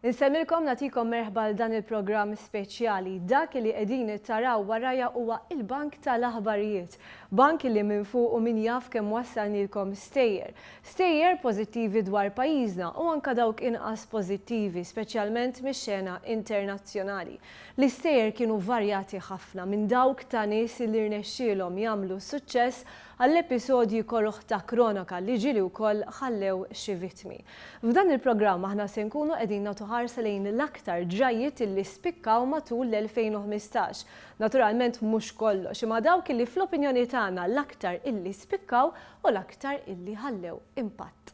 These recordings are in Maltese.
Insemmilkom natikom merħba dan il-programm speċjali. Dak li qegħdin taraw warajja huwa il-Bank tal-Aħbarijiet. Bank li minn fuq u min jaf kemm wassalnilkom stejjer. Stejjer pożittivi dwar pajjiżna u anke dawk inqas pożittivi, speċjalment mix-xena internazzjonali. L-istejjer kienu varjati ħafna minn dawk ta' nies li rnexxielhom jagħmlu suċċess għall-episodji korruħ ta' kronika li ġili wkoll ħallew xi vittmi. F'dan il-programm aħna se nkunu qegħdin nagħtu ħarsa lejn l-aktar ġrajiet illi spikkaw matul l-2015. Naturalment mhux kollox, imma dawk illi fl-opinjoni tagħna l-aktar illi spikkaw u l-aktar illi ħallew impatt.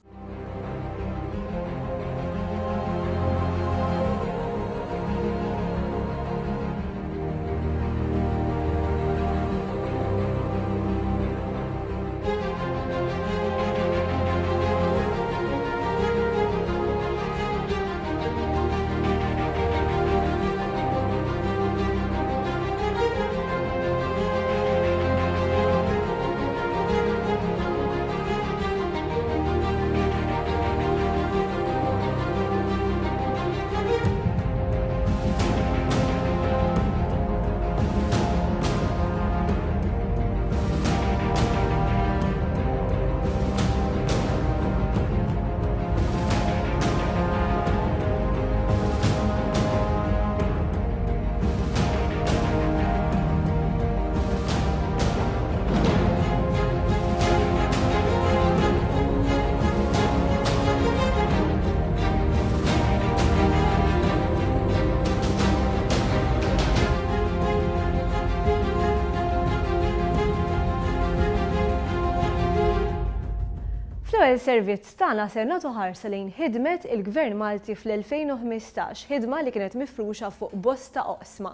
Fl-ewwel servizz tagħna se nagħtu ħarsa lejn ħidmet il-Gvern Malti fl-2015, ħidma li kienet mifruxa fuq bosta oqsma.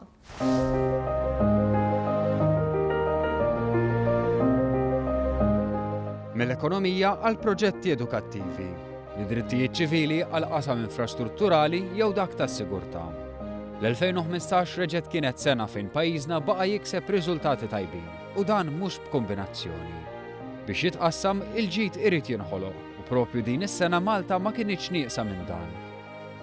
Mill-ekonomija għal proġetti edukattivi, mid-drittijiet ċivili għal qasam infrastrutturali jew dak tas-sigurtà. L-2015 reġgħet kienet sena fejn pajjiżna baqa' jikseb riżultati tajbin u dan mhux b'kombinazzjoni. Biex jitqassam il-ġid irid jinħoloq u propju din is-sena Malta ma kienx nieqsa minn dan.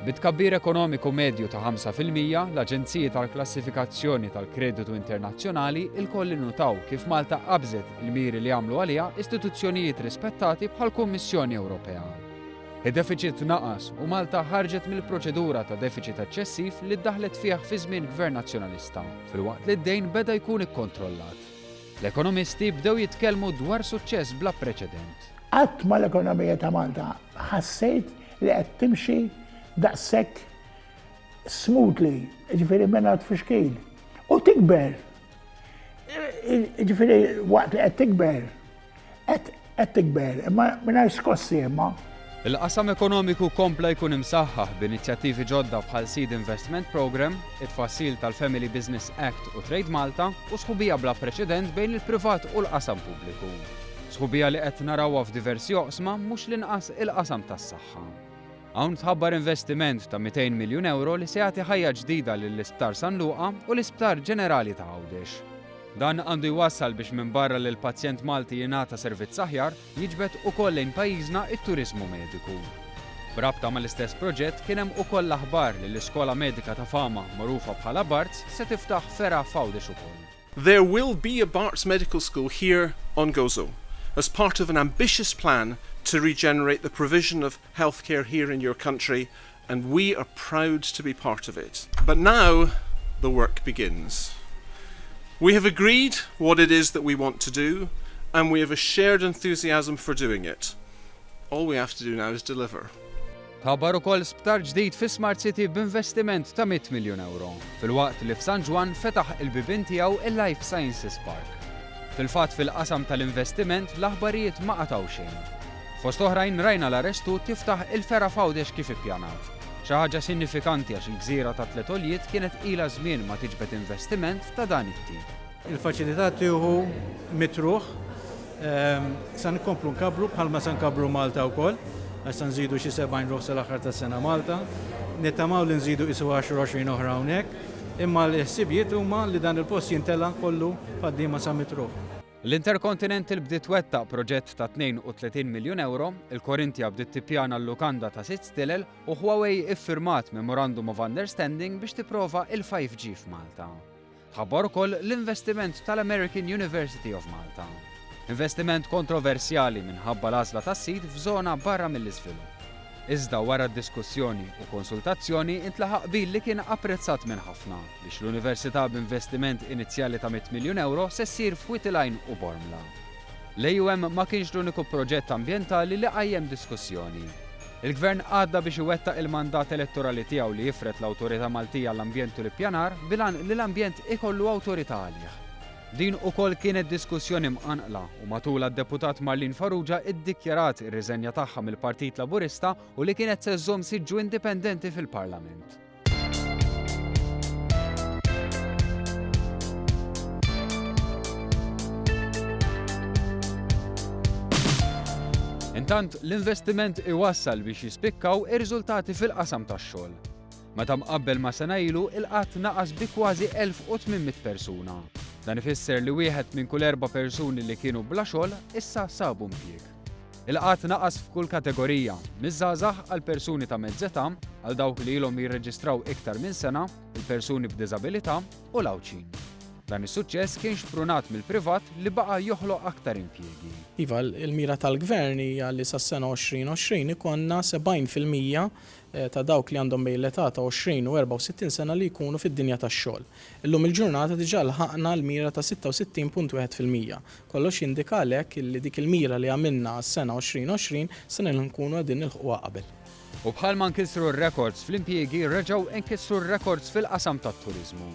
Bit-tkabbir ekonomiku medju ta' 5%, l-Aġenziji tal-Klassifikazzjoni tal-Kreditu Internazzjonali ilkoll innutaw kif Malta qabżet il-miri li għamlu għaliha istituzzjonijiet rispettati bħall-Kummissjoni Ewropea. Id-deficit naqas u Malta ħarġet mill-proċedura ta' deficit eċċessiv li ddaħlet fih fi żmien Gvern Nazzjonalista, filwaqt li d-dejn beda jkun ikkontrollat. L-ekonomisti bdew jitkellmu dwar suċċess bla preċedent. Qatt ma l-ekonomija ta' Malta ħassejt li qed timxi daqshekk smoothly, ġifieri mingħajr tfixkil. U tikber. Ġifieri waqt li qed tikber, qed tikber, imma mingħajr skossi imma. Il-qasam ekonomiku kompla jkun imsaħħaħ b'inizjattivi ġodda bħal Seed Investment Program, it-tfassil tal-Family Business Act u Trade Malta u sħubija bla preċedent bejn il-privat u l-qasam pubbliku. Sħubija li qed narawha f'diversi oqsma mhux l-inqas il-qasam tas-saħħa. Hawn tħabbar investiment ta' 200 miljun euro li se jagħti ħajja ġdida lill-Isptar San Luqa u l-Isptar Ġenerali ta' Għawdex. Dan għandu jwassal biex minn barra li l-pazjent Malti jingħata servizz aħjar jiġbed ukoll lejn pajjiżna it-turiżmu mediku. B'rabta mal-istess proġett kien hemm ukoll aħbar li l-Iskola Medika ta' Fama magħrufa bħala Barts se tiftaħ fera f'Għawdex ukoll. There will be a Barts Medical School here on Gozo as part of an ambitious plan to regenerate the provision of healthcare here in your country, and we are proud to be part of it. But now the work begins. We have agreed what it is that we want to do, and we have a shared enthusiasm for doing it. All we have to do now is deliver. Tħabbar ukoll sptar ġdid fi Smart City b'investiment ta' 100 miljun euro, filwaqt li f'San Ġwan fetaħ il-bibien tiegħu il-Life Sciences Park. Fil-fatt fil-qasam tal-investiment l-aħbarijiet ma qataw xejn. Fost oħrajn rajna l-arrestu tiftaħ il-fera f'Għawdex kif ippjanat. Xi ħaġa sinifikanti għax il-gżira ta' Tletoljiet kienet ilha żmien ma tiġbed investiment ta' dan it-tip. Il-faċilità tieħu mitruħ sa nkomplu nkabru bħalma se nkabru Malta wkoll, għax se nżidu xi 70 ruħ sal-aħħar tas-sena Malta. Nittamaw li nżidu isu 10-20 oħra hawnhekk, imma l-ħsibijiet huma li dan il-post jintela kollu ħaddiema sa mitruħ. L-Intercontinental bdiet twettaq proġett ta' 32 miljun euro, il-Corinthia bdiet tippjana l-lukanda ta' 6 stilel u Huawei iffirmat Memorandum of Understanding biex tipprova il-5G f'Malta. Ħabbar ukoll l-investiment tal-American University of Malta. Investiment kontroversjali minħabba l-għażla tas-sit f'żona barra mill-iżvilupp. Iżda wara d-diskussjoni u konsultazzjoni intlaħaq bil li kien apprezzat minn ħafna biex l-Università b'investiment inizjali ta' 100 miljun euro se ssir f'Witilajn u Bormla. L-AUM ma kienx l-uniku proġett ambjentali li qajjem diskussjoni. Il-Gvern għadda biex iwettaq il-mandat elettorali tiegħu li jifret l-Awtorità Maltija l-Ambjent u l-Ippjanar bilan li l-ambjent ikollu awtorità għalih. Din ukoll kienet diskussjoni mqanqla u matul d-deputat Marlin Farrugia iddikjarat ir-riżenja tagħha mill-Partit Laburista u li kienet se żżomm siġġu indipendenti fil-Parlament. Intant l-investiment iwassal biex jispikkaw ir-riżultati fil-qasam tax-xogħol. Meta mqabbel ma' sena ilu il-qatt naqas bi kważi 1800 persuna. Dan ifisser li wieħed minn kull 4 persuni li kienu bla xogħol issa sabu impjieg. Il-qatt naqas f'kull kategorija, miż-żgħażagħ għal persuni ta' mezz'età, għal dawk li ilhom jirreġistraw iktar minn sena, il-persuni b'diżabilità u l-awċin. Dan is-suċċess kien xprunat mill-privat li baqa' joħloq aktar impjiegi. Iva, il-mira tal-gvern hija li sas-sena 2020 ikonna 70% ta' dawk li għandhom bejn l-età ta' 20 u 64 sena li jkunu fid-dinja tax-xogħol. Illum il-ġurnata diġà lħaqna l-mira ta' 66.1%. Kollox jindika għalhekk li dik il-mira li għamilna s-sena 2020 se nkunu qegħdin nilħquha qabel. U bħalma nkissru r-records fl-impjiegi reġgħu nkissru r-records fil-qasam tat-turiżmu.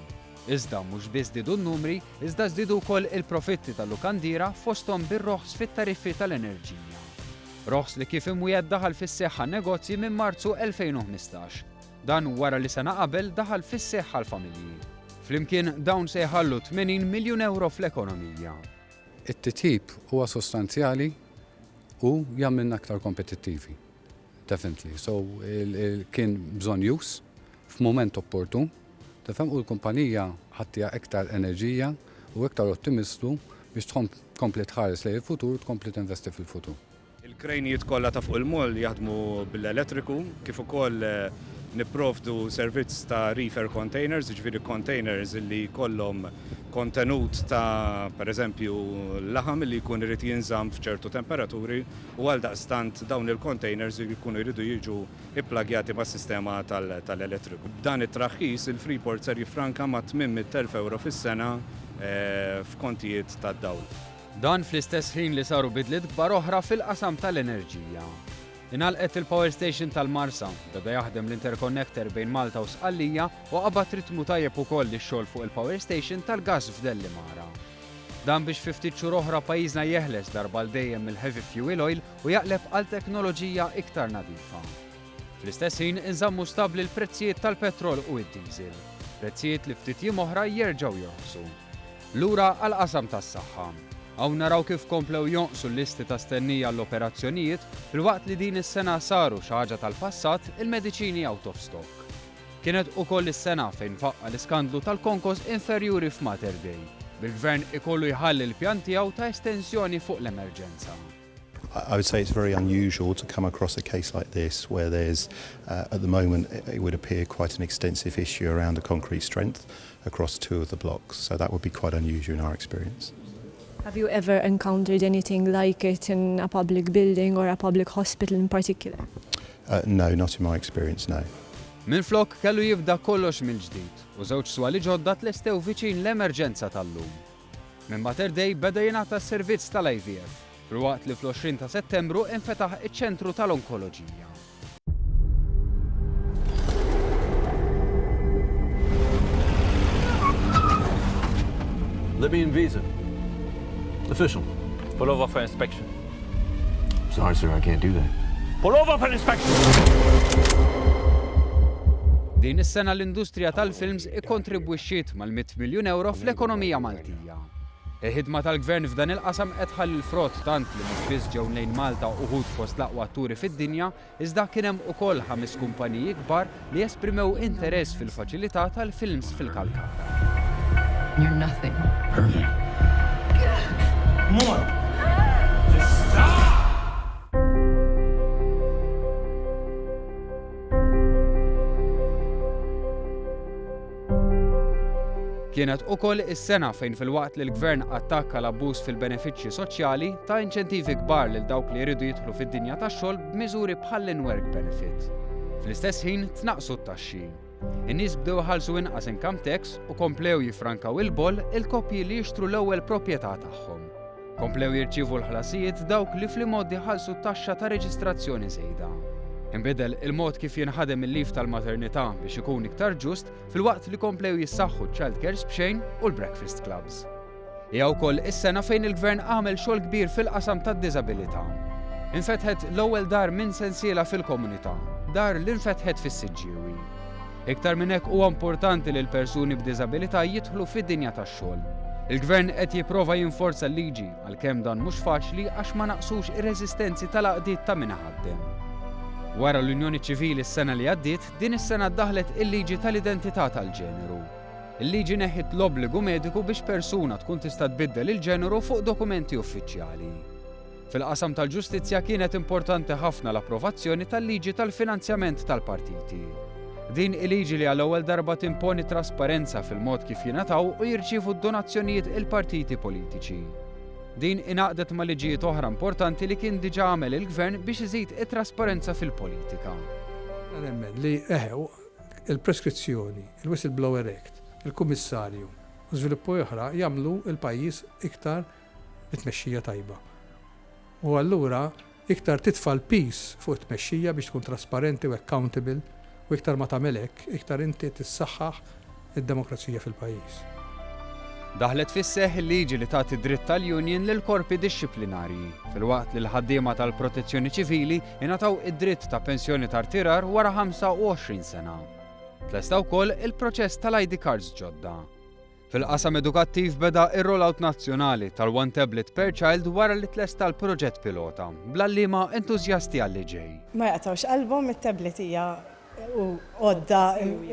Iżda mhux biss żdiedu n-numri, iżda żdiedu wkoll il-profitti tal-lukandira fosthom bir-roħs fit-tariffi tal-enerġija. Roħs li kif imwiegħed daħal fis-seħħa negozji minn Marzu 2015. Dan wara li sena qabel daħal fis-seħħa l-familji. Flimkien dawn se jħallu 80 miljun euro fl-ekonomija. It-titjib huwa sostanzjali u jagħmilna aktar kompetittivi. Definitely. So kien bżonn jus f'mument opportun. Tifhem u l-kumpanija ħattija iktar enerġija u iktar ottimistu biex tkompli tħares lejn il-futur, tkompli tinvesti fil-futur. Il-krejnijiet kollha ta' fuq il-moll jaħdmu bil-elettriku, kif ukoll nipprovdu servizz ta' reefer containers, ġifieri containers li kollhom kontenut ta' pereżempju laħam li jkun irid jinżamm f'ċertu temperaturi u għal daqstant dawn il-containers li jkunu jridu jiġu ipplagjati mas-sistema tal-elettriku. B'dan it-traħħis il-Freeport ser jiffranka ma' 800,000 euro fis-sena f'kontijiet tad-dawl. Dan fl-istess ħin li saru bidliet kbar oħra fil-qasam tal-enerġija. Inalqet il-Power Station tal-Marsa, beda jaħdem l-interconnector bejn Malta u Sqallija u qabad ritmu tajjeb ukoll ix-xogħol fuq il-Power Station tal-Gaż f'Delli Mara. Dan biex fi ftit xhur oħra pajjiżna jeħles darba l dejjem mill-heavy fuel oil u jaqleb għal teknoloġija iktar nadifa. Fl-istess ħin inżammu stabbli l-prezzijiet tal-petrol u d-diesel. Prezzijiet li ftit jiem oħra jerġgħu jorqsu. Lura għal qasam tas-saħħa. Hawn naraw kif komplew jonqsu l-listi ta' stennija l-operazzjonijiet filwaqt li din is-sena saru xi ħaġa tal-passat il-mediċini out of stock. Kienet ukoll is-sena fejn faqqa l-iskandlu tal-konkos inferjuri f'Mater Dei. Bil-gvern ikollu jħalli l-pjan tiegħu ta' estensjoni fuq l-emerġenza. I would say it's very unusual to come across a case like this where there's, at the moment, it would appear quite an extensive issue around the concrete strength across 2 of the blocks. So that would be quite unusual in our experience. Have you ever encountered anything like it in a public building or a public hospital in particular? No, not in my experience, no. Minflok kellu jibda kollox mill-ġdid u żewġ swali ġodda tlestew viċin l-emerġenza tal-lum. Minn Mater Dei beda jingħata s-servizz tal-IVF, filwaqt li fl-20 ta' Settembru infetaħ iċ-ċentru tal-onkoloġija. Libyan visa. Official. Pull over for inspection. Sorry, sir, I can't do that. Pull over for inspection! Din is-sena l-industrija tal-films ikkontribwixxiet mal-100 miljun euro fl-ekonomija Maltija. Il-ħidma tal-gvern f'dan il-qasam qed ħalli l-frott tant li mhux biss ġew lejn Malta uħud fost l-aqwa atturi fid-dinja, iżda kien hemm ukoll 5 kumpaniji kbar li esprimew interess fil-faċilità tal-films fil-Kalkata. You're nothing. Perfect. Come on. Kienet ukoll is-sena fejn fil-waqt li l-gvern attakka l-abbuż fil-benefiċċji soċjali ta' inċentivi kbar lil dawk li jridu jidħlu fid-dinja tax-xogħol b'miżuri bħal in-work benefit. Fl-istess ħin tnaqqsu t-taxxi. In-nies bdew iħallsu inqas income tax u komplew jifrankaw il-bol il-koppji li jixtru l-ewwel proprjetà tagħhom. Komplew jirċievu l-ħlasijiet dawk li fl-imoddi ħallsu t-taxxa ta' reġistrazzjoni żejda. Inbidel il-mod kif jinħadem il-lif tal-maternità biex ikun iktar ġust fil-waqt li komplew jissaħħu ch-childcares b'xejn u l-breakfast clubs. Hija wkoll is-sena fejn il-gvern għamel xogħol kbir fil-qasam tad-diżabilità. Infetħet l-ewwel dar minn sensiela fil-komunità, dar li infetħet fis-Siġġiewi. Iktar minn hekk huwa importanti li l-persuni b'diżabilità jidħlu fid-dinja tax-xogħol. Il-gvern qed jipprova jinforza l-liġi għalkemm dan mhux faċli għax ma naqsux ir-reżistenzi tal-għaqdiet ta' min ħaddem. Wara l-Unjoni Ċivili s-sena li għaddiet, din is-sena ddaħlet il-liġi tal-identità tal-ġeneru. Il-liġi neħħit l-obbligu mediku biex persuna tkun tista' tbiddel il-ġeneru fuq dokumenti uffiċjali. Fil-qasam tal-ġustizzja kienet importanti ħafna l-approvazzjoni tal-liġi tal-finanzjament tal-partiti. Din il-liġi li għall-ewwel darba timponi trasparenza fil-mod kif jingħataw u jirċievu d-donazzjonijiet il-partiti politiċi. Din inaqdet ma' liġijiet oħra importanti li kien diġà għamel il-gvern biex iżid it-trasparenza fil-politika. Nemmen li il-preskrizzjoni, il-Whistleblower Act, il-Kummissarju u żviluppi oħra jagħmlu il-pajjiż iktar it-tmexxija tajba. U allura iktar titfal peace fuq it-tmexxija biex tkun trasparenti u accountable u iktar ma tagħmel hekk, iktar inti tissaħħaħ id-demokrazija fil-pajjiż. Daħlet fis-seħħ il-liġi li tagħti dritt tal-union lil korpi dixxiplinarji, filwaqt li l-ħaddiema tal-protezzjoni ċivili ingħataw id-dritt ta' pensjoni tar-tirar wara 25 sena. Tlesta wkoll il-proċess tal-ID cards ġodda. Fil-qasam edukattiv beda ir-rollout nazzjonali tal-One Tablet per Child wara li tlesta l-proġett pilota, bl-allima entużjasti għalli ġej. Ma jaqtawx qalbhom it-tablet hija għodda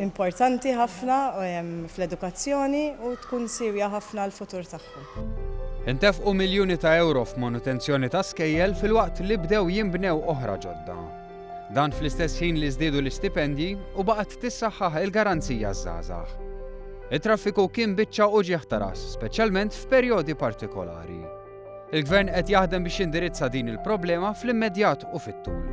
importanti ħafna fl-edukazzjoni u tkun sirja ħafna l-futur tagħhom. Intefqu miljuni ta' euro f'manutenzjoni ta' skejjel fil-waqt li bdew jinbnew oħra ġodda. Dan fl-istess ħin li żdiedu l-istipendji u baqgħet tissaħħaħ il-garanzija żgħażagħ. Il-traffiku kien biċċa u ġieħ ta' ras, speċjalment f'perjodi partikolari. Il-gvern qed jaħdem biex indirizza din il-problema fl-immedjat u fit-tul.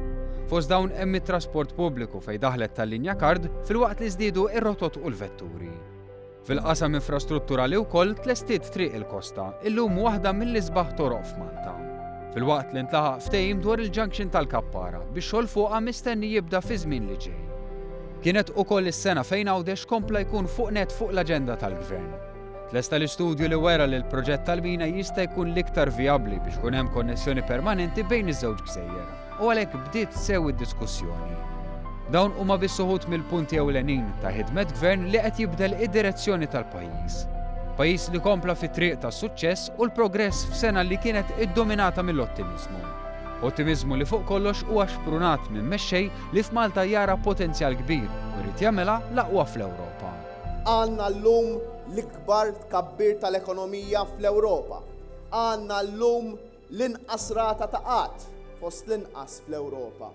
Fost dawn hemm it-trasport pubbliku fejn daħlet tal-linja kard fil-waqt li żdiedu ir-rotot u l-vetturi. Fil-qasam infrastrutturali wkoll tlestiet triq il-kosta, illum waħda mill-isbaħ toroq f'Malta. Fil-waqt li ntlaħaq ftehim dwar il-junction tal-Kappara biex xogħol fuqha mistenni jibda fi żmien li ġej. Kienet ukoll is-sena fejn Għawdex kompla jkun fuq net fuq l-aġenda tal-gvern. Tlesta l-istudju li wera li l-proġett tal-mina jista' jkun l-iktar vijabbli biex kun hemm konnessjoni permanenti bejn iż-żewġ gżejjer. U għalhekk bdiet sew id-diskussjoni. Dawn huma biss uħud mill-punti ewlenin ta' ħidmet gvern li qed jibdel id-direzzjoni tal-pajjiż. Pajjiż li kompla fit-triq tas-suċċess u l-progress f'sena li kienet iddominata mill-ottimizmu. Ottimizmu li fuq kollox huwa xprunat minn mexxej li f'Malta jara potenzjal kbir u rrid jagħmilha l-aqwa fl-Ewropa. Għandna llum l-ikbar tkabbir tal-ekonomija fl-Ewropa. Għandna llum l-inqas rata ta' qatt fost l-inqas fl-Ewropa.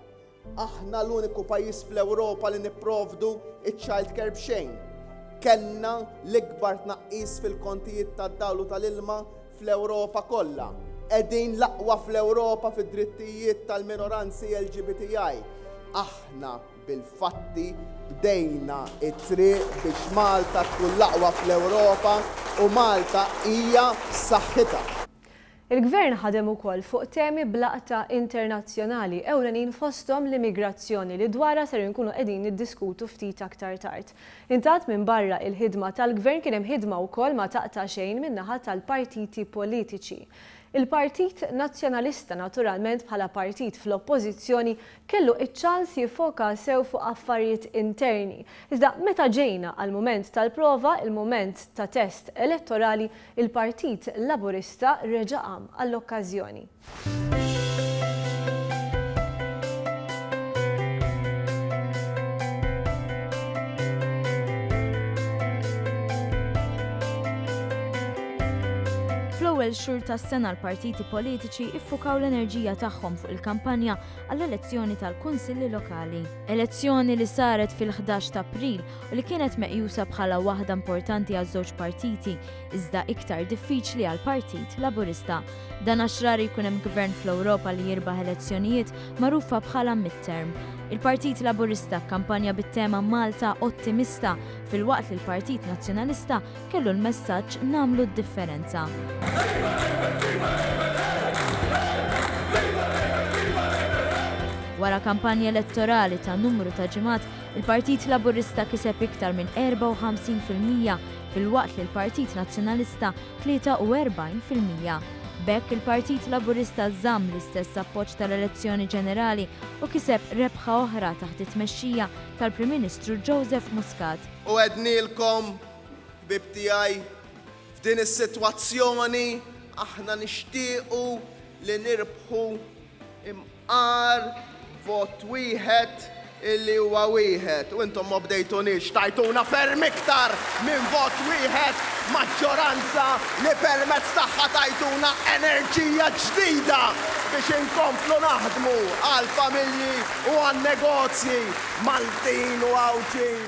Aħna l-uniku pajjiż fl-Ewropa li nipprovdu iċ-childcare b'xejn. Kellna l-ikbar tnaqqis fil-kontijiet tad-dawl u tal-ilma fl-Ewropa kollha. Qegħdin l-aqwa fl-Ewropa fid-drittijiet tal-minoranzi LGBTI. Aħna bil-fatti bdejna it-triq biex Malta tkun l-aqwa fl-Ewropa u Malta hija saħħitha. Il-gvern ħadem ukoll fuq temi blaqta internazzjonali ewlenin fosthom l-immigrazzjoni li dwarha ser inkunu qegħdin niddiskutu ftit aktar tard. Intat minn barra il-ħidma tal-gvern kien hemm ħidma wkoll ma taqta' xejn min-naħa tal-partiti politiċi. Il-Partit Nazzjonalista naturalment bħala partit fl-oppożizzjoni kellu iċ-ċans jiffoka sew fuq affarijiet interni. Iżda meta ġejna għal mument tal-prova, il-mument ta' test elettorali, il-Partit Laburista reġa' qam għall-okkażjoni. Fl-ewwel xhur tas-sena l-partiti politiċi iffukaw l-enerġija tagħhom fuq il-kampanja għall-elezzjoni tal-kunsilli lokali. Elezzjoni li saret fil-11 ta' April u li kienet meqjusa bħala waħda importanti għaż-żewġ partiti, iżda iktar diffiċli għall-Partit Laburista. Dan għaxrar jkun hemm gvern fl-Ewropa li jirbaħ elezzjonijiet magħrufa bħala mid-term. Il-Partit Laburista kampanja bit-tema Malta Ottimista fil-waqt li l-Partit Nazzjonalista kellu l-messaġġ nagħmlu d-differenza. Wara kampanja elettorali ta' numru ta' ġimgħat, il-Partit Laburista kiseb iktar minn 54% fil-waqt li l-Partit Nazzjonalista 43%. Bekk il-Partit Laburista żamm l-istess appoġġ tal-elezzjoni ġenerali u kiseb rebħa oħra taħt it-tmexxija tal-Prim Ministru Joseph Muscat. U għednilkom bib tiegħi f'din is-sitwazzjoni aħna nixtiequ li nirbħu imqar vot wieħed illi huwa wieħed u intom ma bdejtunix tajtuna ferm iktar minn vot wieħed maġġoranza li permezz tagħha tajtuna enerġija ġdida biex inkomplu naħdmu għal familji u għan negozji Maltin u Awġin.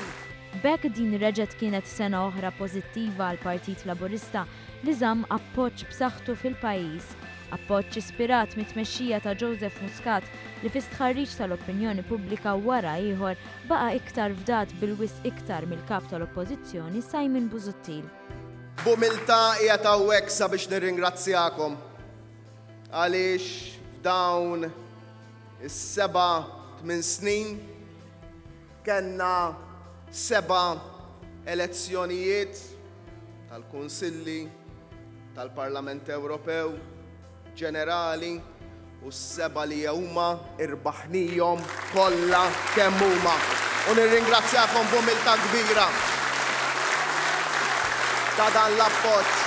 Bekk din reġgħet kienet sena oħra pożittiva għall Partit Laburista li żamm appoġġ b'saħħtu fil-pajjiż. Appoġġ ispirat mit-tmexxija ta' Joseph Muscat li fi stħarriġ tal-opinjoni pubblika wara ieħor baqa' iktar fdat bil-wisq iktar mill-kap tal-Oppożizzjoni Simon Busuttil. B'umiltà qiegħed hawnhekk sabiex nirringrazzjakom għaliex f'dawn is-7-8 snin kellna 7 elezzjonijiet tal-Kunsilli tal-Parlament Ewropew ġenerali u s-7 li huma irbaħnihom kollha kemm huma. U nirringrazzjakom b'umiltà kbira ta' dan l-appoġġ.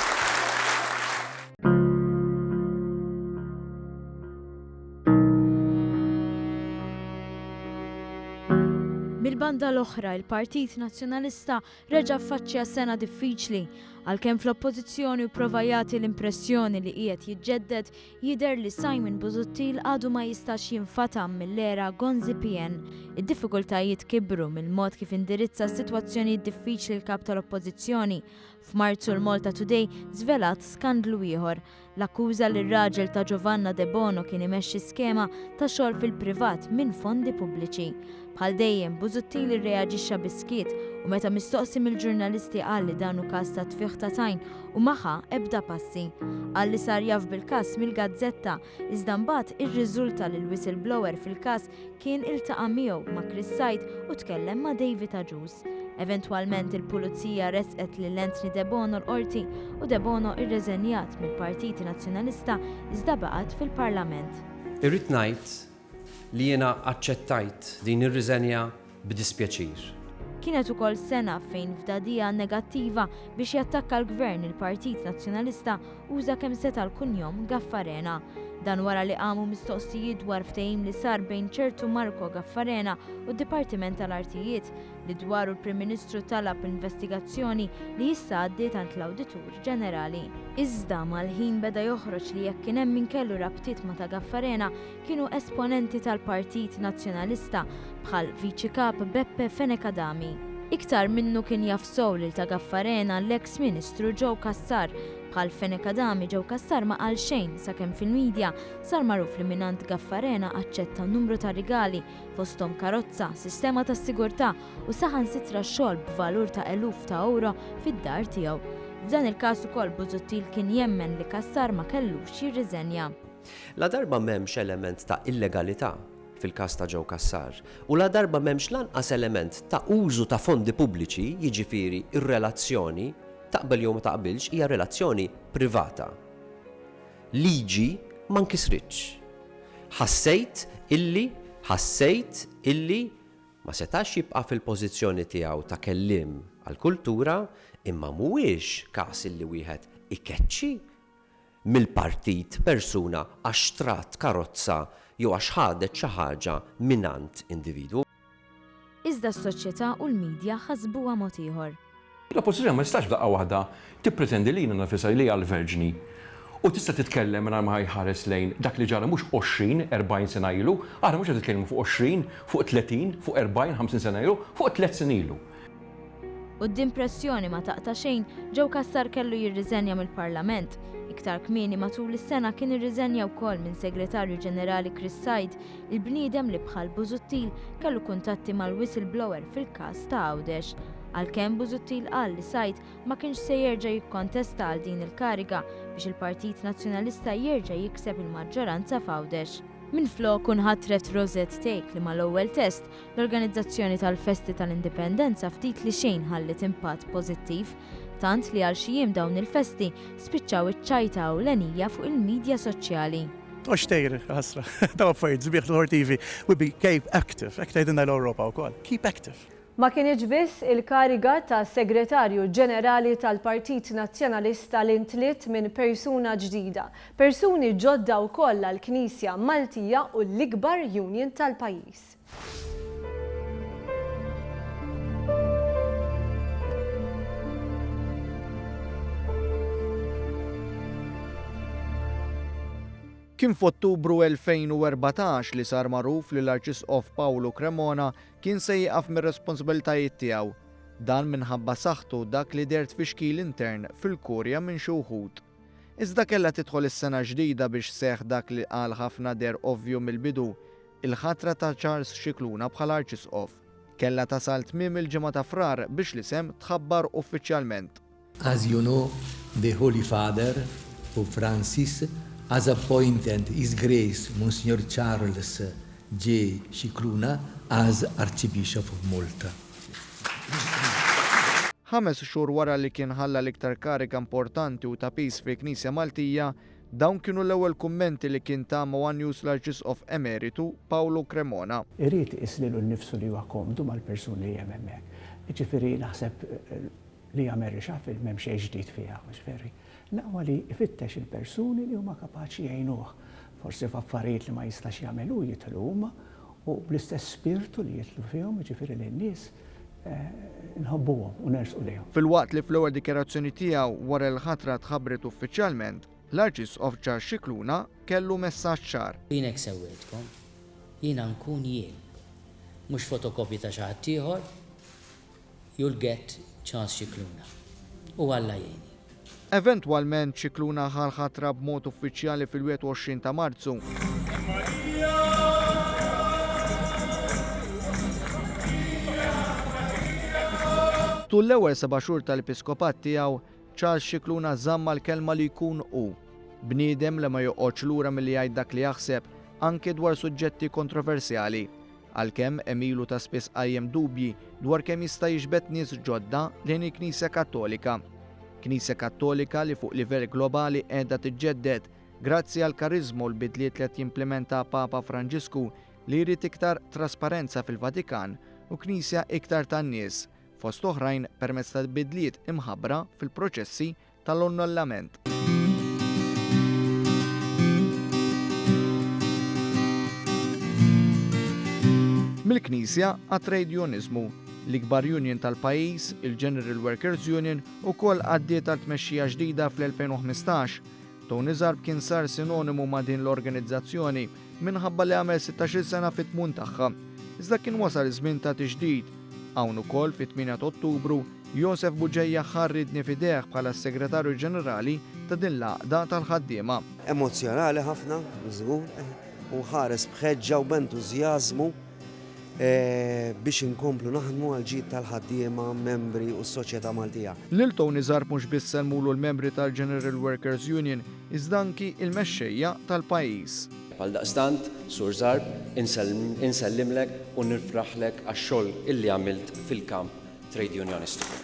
Mil-banda l-oħra, il-Partit Nazzjonalista reġa' ffaċċja sena diffiċli, għalkemm fl-oppożizzjoni u prova jagħti l-impressjoni li qiegħed jiġġedded jidher li Simon Busuttil għadu ma jistax jinfatam mill-era Gonzi PN. Id-diffikultajiet kibru mill-mod kif indirizza s-sitwazzjonijiet diffiċli l-kap tal-oppożizzjoni. F'Marzu l-Malta Today żvelat skandlu ieħor. L-akkuża li r-raġel ta' Giovanna De Bono kien imexxi skema ta' xogħol fil-privat minn fondi pubbliċi. Bħal dejjem Busuttil irreaġixxa biskiet u meta mistoqsi mill-ġurnalisti qal li dan hu każ ta' tfigħ ta' tajn u magħha ebda passi. Qal li sar jaf bil-każ mill-Gazzetta iżda mbagħad irriżulta li l-whistleblower fil-każ kien iltaqa' miegħu ma' Chris Said u tkellem ma' David Aġus. Eventwalment il-Pulizija resqet lil Anthony De Bono l-qorti u De Bono irreżenjat mill-Partiti Nazzjonalista iżda baqgħet fil-Parlament. Irrid ngħid li jiena aċċettajt din ir-riżenja b'dispjaċir. Kienet ukoll sena fejn f'dadija negattiva biex jattakka l-Gvern il-Partit Nazzjonalista uża kemm seta' l-kunjom Gaffarena. Dan wara li qamu mistoqsijiet dwar ftehim li sar bejn ċertu Marco Gaffarena u d-Dipartiment tal-Artijiet li dwaru l-Prim Ministru talab investigazzjoni li issa għaddiet għand l-Awditur Ġenerali. Iżda mal-ħin beda joħroġ li jekk kien hemm min kellu rabtiet ma' ta' Gaffarena kienu esponenti tal-Partit Nazzjonalista bħal Viċi Kap Beppe Fenekadami. Iktar minnu kien jafsow lil ta' Gaffarena l-eks Ministru Joe Cassar bħal Fenekadami Joe Cassar ma qal xejn sakemm fil-medja sar magħruf li minant Gaffarena aċċetta numru ta' rigali fosthom karozza, sistema ta' sigurtà u saħansitra xogħol b'valur ta' eluf ta' euro fid-dar tiegħu. F'dan il-każ ukoll Busuttil kien jemmen li Cassar ma kellux jirriżenja. La darba m'hemmx element ta' illegalità fil-każ ta' Joe Cassar u la darba m'hemmx lanqas element ta' użu ta' fondi pubbliċi, jiġifieri ir-relazzjoni taqbel jew ma taqbilx hija relazzjoni privata. Liġi ma nkisritx. Ħassejt illi ma setax jibqa' fil-pożizzjoni tiegħu ta' kelliem għall-kultura imma mhuwiex każ illi wieħed ikeċċi mill-partit persuna għax trat karozza jew għax ħadet xi ħaġa minant individwu. Iżda s-soċjetà u l-medja ħasbuha mod ieħor. L-oppożizzjoni ma jistax daqqa waħda tippretendi li nafisha li għal-verġni U tista' titkellem mingħajr ma ħares lejn dak li ġara mhux 20-40 sena ilu, aħna mhux qed nitkellmu fuq 20, fuq 30, fuq 40, 50 sena ilu, fuq 3 snin ilu. U d-impressjoni ma taqta' xejn, Joe Cassar kellu jirriżenja mill-Parlament. Iktar kmieni matul is-sena kien irriżenja wkoll minn Segretarju Ġenerali Chris Said, il-bniedem li bħal Busuttil kellu kuntatti mal-whistleblower fil-każ ta' Għawdex. Għalkemm Busuttil qal li Said ma kienx se jerġa' jikkontesta għal din il-kariga biex il-Partit Nazzjonalista jerġa' jikseb il-maġġoranza f'Għawdex. Minflok inħatret Rosette Take li mal-ewwel test l-organizzazzjoni tal-Festi tal-Indipendenza ftit li xejn ħallit impatt pożittiv, tant li għal xi jiem dawn il-festi spiċċaw iċ-ċajta ewlenija fuq il-midja soċjali. Oxtejr, ħasra, ta' affarijiet zbieħ l-TV, we be keep active, tgħidilna l-Ewropa wkoll, keep active. Ma kienx biss il-kariga ta' Segretarju Ġenerali tal-Partit Nazzjonalista li ntliet minn persuna ġdida. Persuni ġodda wkoll għall-Knisja Maltija u l-ikbar union tal-pajjiż. Kien f'Ottubru 2014 li sar magħruf li l-Arċisqof Paolo Cremona kien se jieqaf mir-responsabbiltajiet tiegħu. Dan minħabba saħħtu dak li dert fi xkil intern fil-Kurja minn xi wħud. Iżda kellha tidħol is-sena ġdida biex seħħ dak li qal ħafna der ovvju mill-bidu, il-ħatra ta' Charles Scicluna bħala Arċisqof. Kellha tasal tmiem il-ġimgħa ta' frar biex l-isem tħabbar uffiċjalment. As you know, the Holy Father, Pope Francis, has appointed His Grace Monsignor Charles J. Scicluna as Archbishop of Malta. 5 xhur wara li kien ħalla l-iktar karika importanti u ta' pis fil-Knisja Maltija, dawn kienu l-ewwel kummenti li kien ta' One News l-Arċisqof Emeritu Paolo Cremona. Irrid islilu nnifsu li huwa komdu mal-persuni li hemm hemmhekk. Jiġifieri naħseb li jagħmel rixaf m'hemm xejn ġdid fiha, ġifieri. Naqwa li ifittex il-persuni li huma kapaċi jgħinuh. Forsi f'affarijiet li ma jistax jagħmelu jitlu huma u bl-istess spirtu li jitlu fihom, jiġifieri lin-nies nħobbuhom u nersqu lejhom. Fil-waqt li fl-ewwel dikjarazzjoni tiegħu wara l-ħatra tħabbret uffiċjalment, l-Arċisqof Charles Scicluna kellu messaġġ ċar. Jienek sewwejtkom, jiena nkun jien, mhux fotokopji ta' xi ħadd ieħor, you'll get Charles Scicluna. U Alla jgħin. Eventwalment Scicluna ħal ħatra b'mod uffiċjali fil-21 ta' Marzu. Tul l-ewwel 7 xhur tal-episkopat tiegħu, Charles Scicluna żamma l-kelma li jkun hu. Bniedem li ma joqgħodx lura milli jgħid dak li jaħseb anke dwar suġġetti kontroversjali. Għalkemm emilu ta' spiss qajjem dubji dwar kemm jista' jiġbed nies ġodda lejn il-Knisja Kattolika. Knisja Kattolika li fuq livell globali qiegħda tiġġedded grazzi għal kariżmu l-bidliet li qed jimplementa Papa Franġisku li jrid iktar trasparenza fil-Vatikan u Knisja iktar tan-nies, fost oħrajn permezz ta' bidliet imħabbra fil-proċessi tal-annullament. Mill-Knisja għat-Trade Unionizmu, l-ikbar union tal-pajjiż, il-General Workers Union, ukoll għaddiet għal tmexxija ġdida fl-2015. Tony Zarb kien sar sinonimu ma' din l-organizzazzjoni minħabba li għamel 16 sena fit-tmum tagħha. Iżda kien wasal iż-żmien ta' tiġdid. Hawn ukoll fit-8 ta' Ottubru, Josef Buġejja ħarridni f'idejh bħala s-Segretarju Ġenerali ta' din l-għaqda tal-ħaddiema. Emozjonali ħafna, żgur, u ħares b'ħeġġa u b'entużjażmu biex inkomplu naħdmu għal ġid tal-ħaddiema, membri u s-soċjetà Maltija. Lil Tony Zarb mhux biss sellmulu l-membri tal-General Workers Union, iżda anki il-mexxejja tal-pajjiż. Bħal daqstant, Sur Zarb, insellimlek u nifraħlek għax-xogħol illi għamilt fil-kamp trade unionistiku.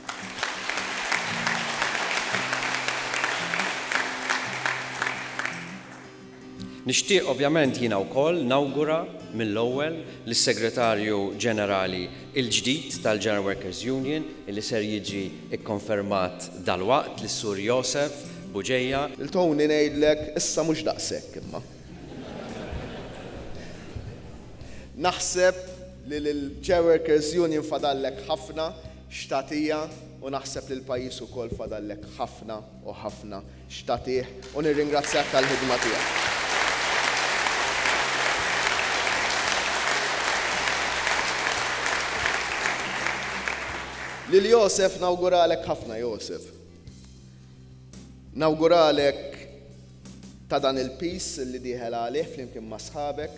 Nixtieq ovvjament jiena wkoll nawgura mill-ewwel lis-Segretarju Ġenerali il-ġdid tal-General Workers Union illi ser jiġi ikkonfermat dalwaqt lis-Sur Josef Buġejja. Il-Tony ngħidlek issa mhux daqshekk imma. Naħseb li l-General Workers Union fadallek ħafna xtatija u naħseb li l-pajjiż ukoll fadallek ħafna u ħafna xtatih u nirringrazzjak tal-ħidma tiegħek. Lil Josef nawguralek ħafna Josef. Nawguralek ta' dan il-pis li diħel għalih flimkien ma' sħabek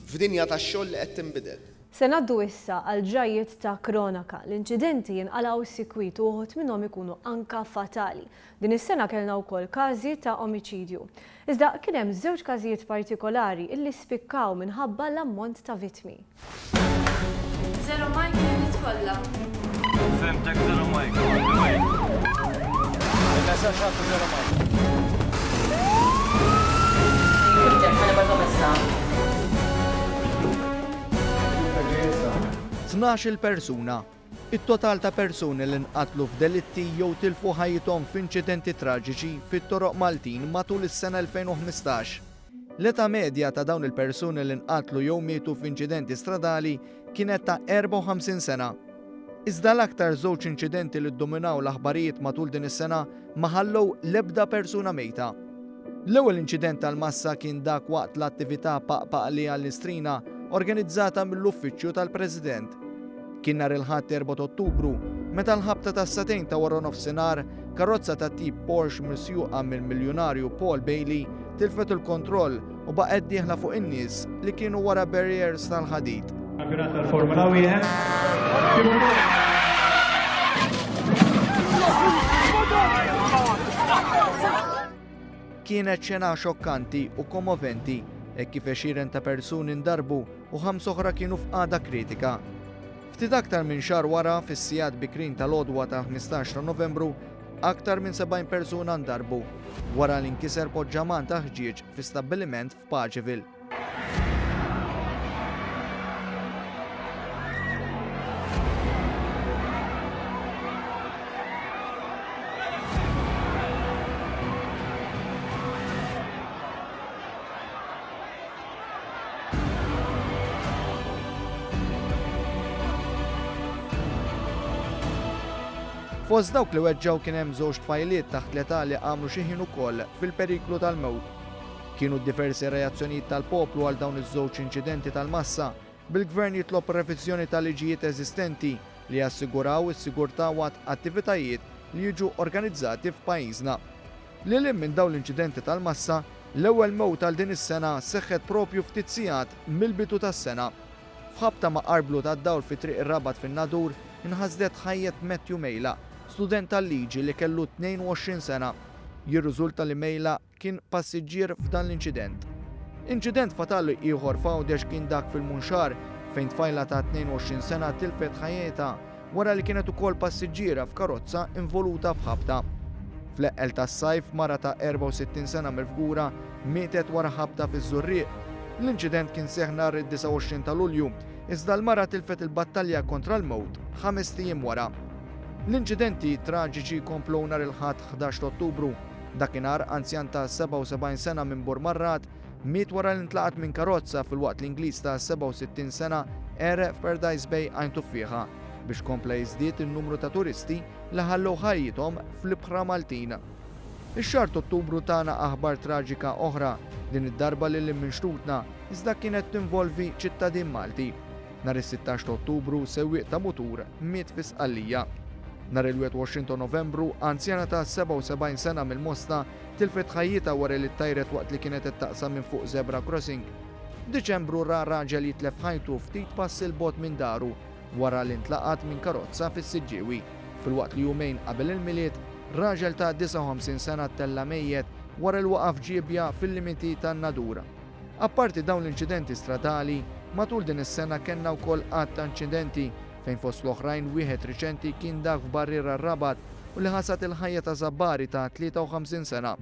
f'dinja tax-xogħol li qed tinbidel. Se ngħaddu issa għal ġrajiet ta' kronika. L-inċidenti jinqalgħu s-sikwit u uħud minnhom ikunu anka fatali. Din is-sena kellna wkoll każi ta' omiċidju. Iżda kien hemm żewġ każijiet partikolari illi spikkaw minħabba l-ammont ta' vittmi. Zero Mike nitkolla. Femtek Zero Mike. Il-messaġġ ħaddu Zero Mike. 12 persuna. It-total ta' persuni li nqatlu f'delitti jew tilfu ħajjithom f'inċidenti traġiċi fit-toroq Maltin matul is-sena 2015. L-età medja ta' dawn il-persuni li nqatlu jew mietu f'inċidenti stradali kienet ta' 54 sena. Iżda l-aktar żewġ inċidenti li ddominaw l-aħbarijiet matul din is-sena ma ħallew l-ebda persuna mejta. L-ewwel inċident tal-massa kien dak waqt l-attività paqpaq li għall-Istrina organizzata mill-Uffiċċju tal-President. Kien nhar il-ħadd 4 Ottubru, meta l-ħabta tas-satejn ta' wara nofsinhar, karozza ta' tip Porsche misjuqa mill-miljonarju Paul Bailey tilfet il-kontroll u baqgħet dieħla fuq in-nies li kienu wara barriers tal-ħadid. Kampjonat tal-Formula 1. Kienet xena xokkanti u kommoventi e kif għexieren ta' persuni ndarbu u 5 oħra kienu f'qagħda kritika. Ftit aktar minn xahar wara fis-sigħat bikrin tal-għodwa ta' 15 ta' Novembru, aktar minn 70 persuna ndarbu wara li nkiser poġġaman ta' ħġieġ fi stabbiliment f'Paċeville. Fost dawk li weġġaw kien hemm żewġ tfajliet taħt l-età li għamlu xi ħin ukoll fil-periklu tal-mewt. Kienu diversi reazzjonijiet tal-poplu għal dawn iż-żewġ inċidenti tal-massa bil-gvern jitlob reviżjoni tal-liġijiet eżistenti li jassiguraw is-sigurtà waqt attivitajiet li jiġu organizzati f'pajjiżna. Lil minn dawn l-inċidenti tal-massa, l-ewwel mewt għal din is-sena seħħet propju ftit sigħat mill-bidu tas-sena. F'ħabta ma' qarblu tad-dawl fi triq ir-Rabat fin-Nadur inħasdet ħajjet Matthew Mejla, student tal-liġi li kellu 22 sena. Jirriżulta li Mejla kien passiġġier f'dan l-inċident. Inċident fatali ieħor f'Għawdex kien dak fil-Munxar fejn tfajla ta' 22 sena tilfet ħajjeta wara li kienet ukoll passiġġiera f'karozza involuta f'ħabta. Fl-eqqel tas-sajf mara ta' 64 sena mill-Fgura mietet wara ħabta fiż-Żurrieq. L-inċident kien seħħ nhar id-29 ta' Lulju, iżda l-mara tilfet il-battalja kontra l-mewt 5 ijiem wara. L-inċidenti traġiċi komplow nhar il-ħadd 11 Ottubru. Dakinhar anzjan ta' 77 sena minn Burmarrat miet wara li ntlaqat minn karozza fil-waqt l-Ingliż ta' 67 sena ereq f'Paradise Bay Għajn Tuffieħa biex kompla jiżdied in-numru ta' turisti li ħallew ħajjithom fl-Ibħra Maltina. Ix-xahar ta' Ottubru tagħna aħbar traġika oħra, din id-darba lil minn xtutna iżda kienet tinvolvi ċittadin Malti. Nhar is-16 Ottubru sewwieq ta' mutur miet fi Sqallija. Nhar il-21 ta' Novembru anzjana ta' 77 sena mill-Mosta tilfet ħajjita wara li ttajret waqt li kienet ittaqsam minn fuq zebra crossing. F'Diċembru ra raġel jitlef ħajtu ftit pass il-bot minn daru wara li ntlaqat minn karozza fis-Siġġiewi. Fil-waqt li jumejn qabel il-miliet, raġel ta' 59 sena tella mejjet wara l-waqaf ġiebja fil-limiti tan-Nadura. Apparti dawn l-inċidenti stradali, matul din is-sena kellna wkoll qatt ta' inċidenti fejn fost l-oħrajn wieħed riċenti kien dak f'Barriera r-Rabat u li ħasat il-ħajja ta' Zabbari ta' 53 sena.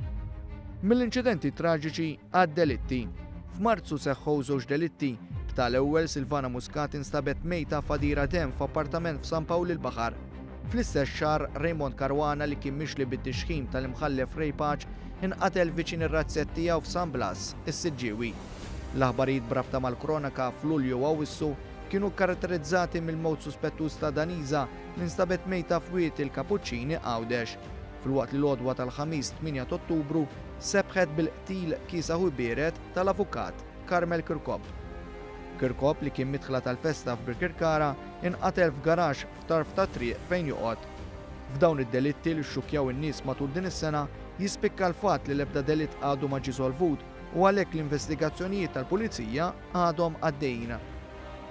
Mill-inċidenti traġiċi għad-delitti. F'Marzu seħħu żewġ delitti. B'tal-ewwel Silvana Muscat instabet mejta f'adira dem f'appartament f'San Pawl il-Baħar. Fl-istess xahar Raymond Karwana li kien mixli bit-tixħim tal-imħallef Ray Paċ inqatel viċin ir-razzett tiegħu f'San Blas, is-Siġġiewi. L-aħbarijiet brabta mal-kronika f'Lulju u Awwissu kienu karatterizzati mill-mowt suspettuż ta' Daniża li nstabet mejta f'wiet il-Kapuċċini Għawdex. Filwaqt li l-għodwa tal-ħamis 8 Ottubru sebħet bil-qtil kisa ħubieret tal-avukat Karmel Kirkop. Kirkop li kien midħla tal-festa f'Birkirkara inqatel f'garax f'tarf ta' triq fejn joqgħod. F'dawn id-delitti li xxukjaw in-nies matul din is-sena jispikka l-fatt li l-ebda delitt għadu ma ġie solvut u għalhekk l-investigazzjonijiet tal-Pulizija għadhom għaddejjin.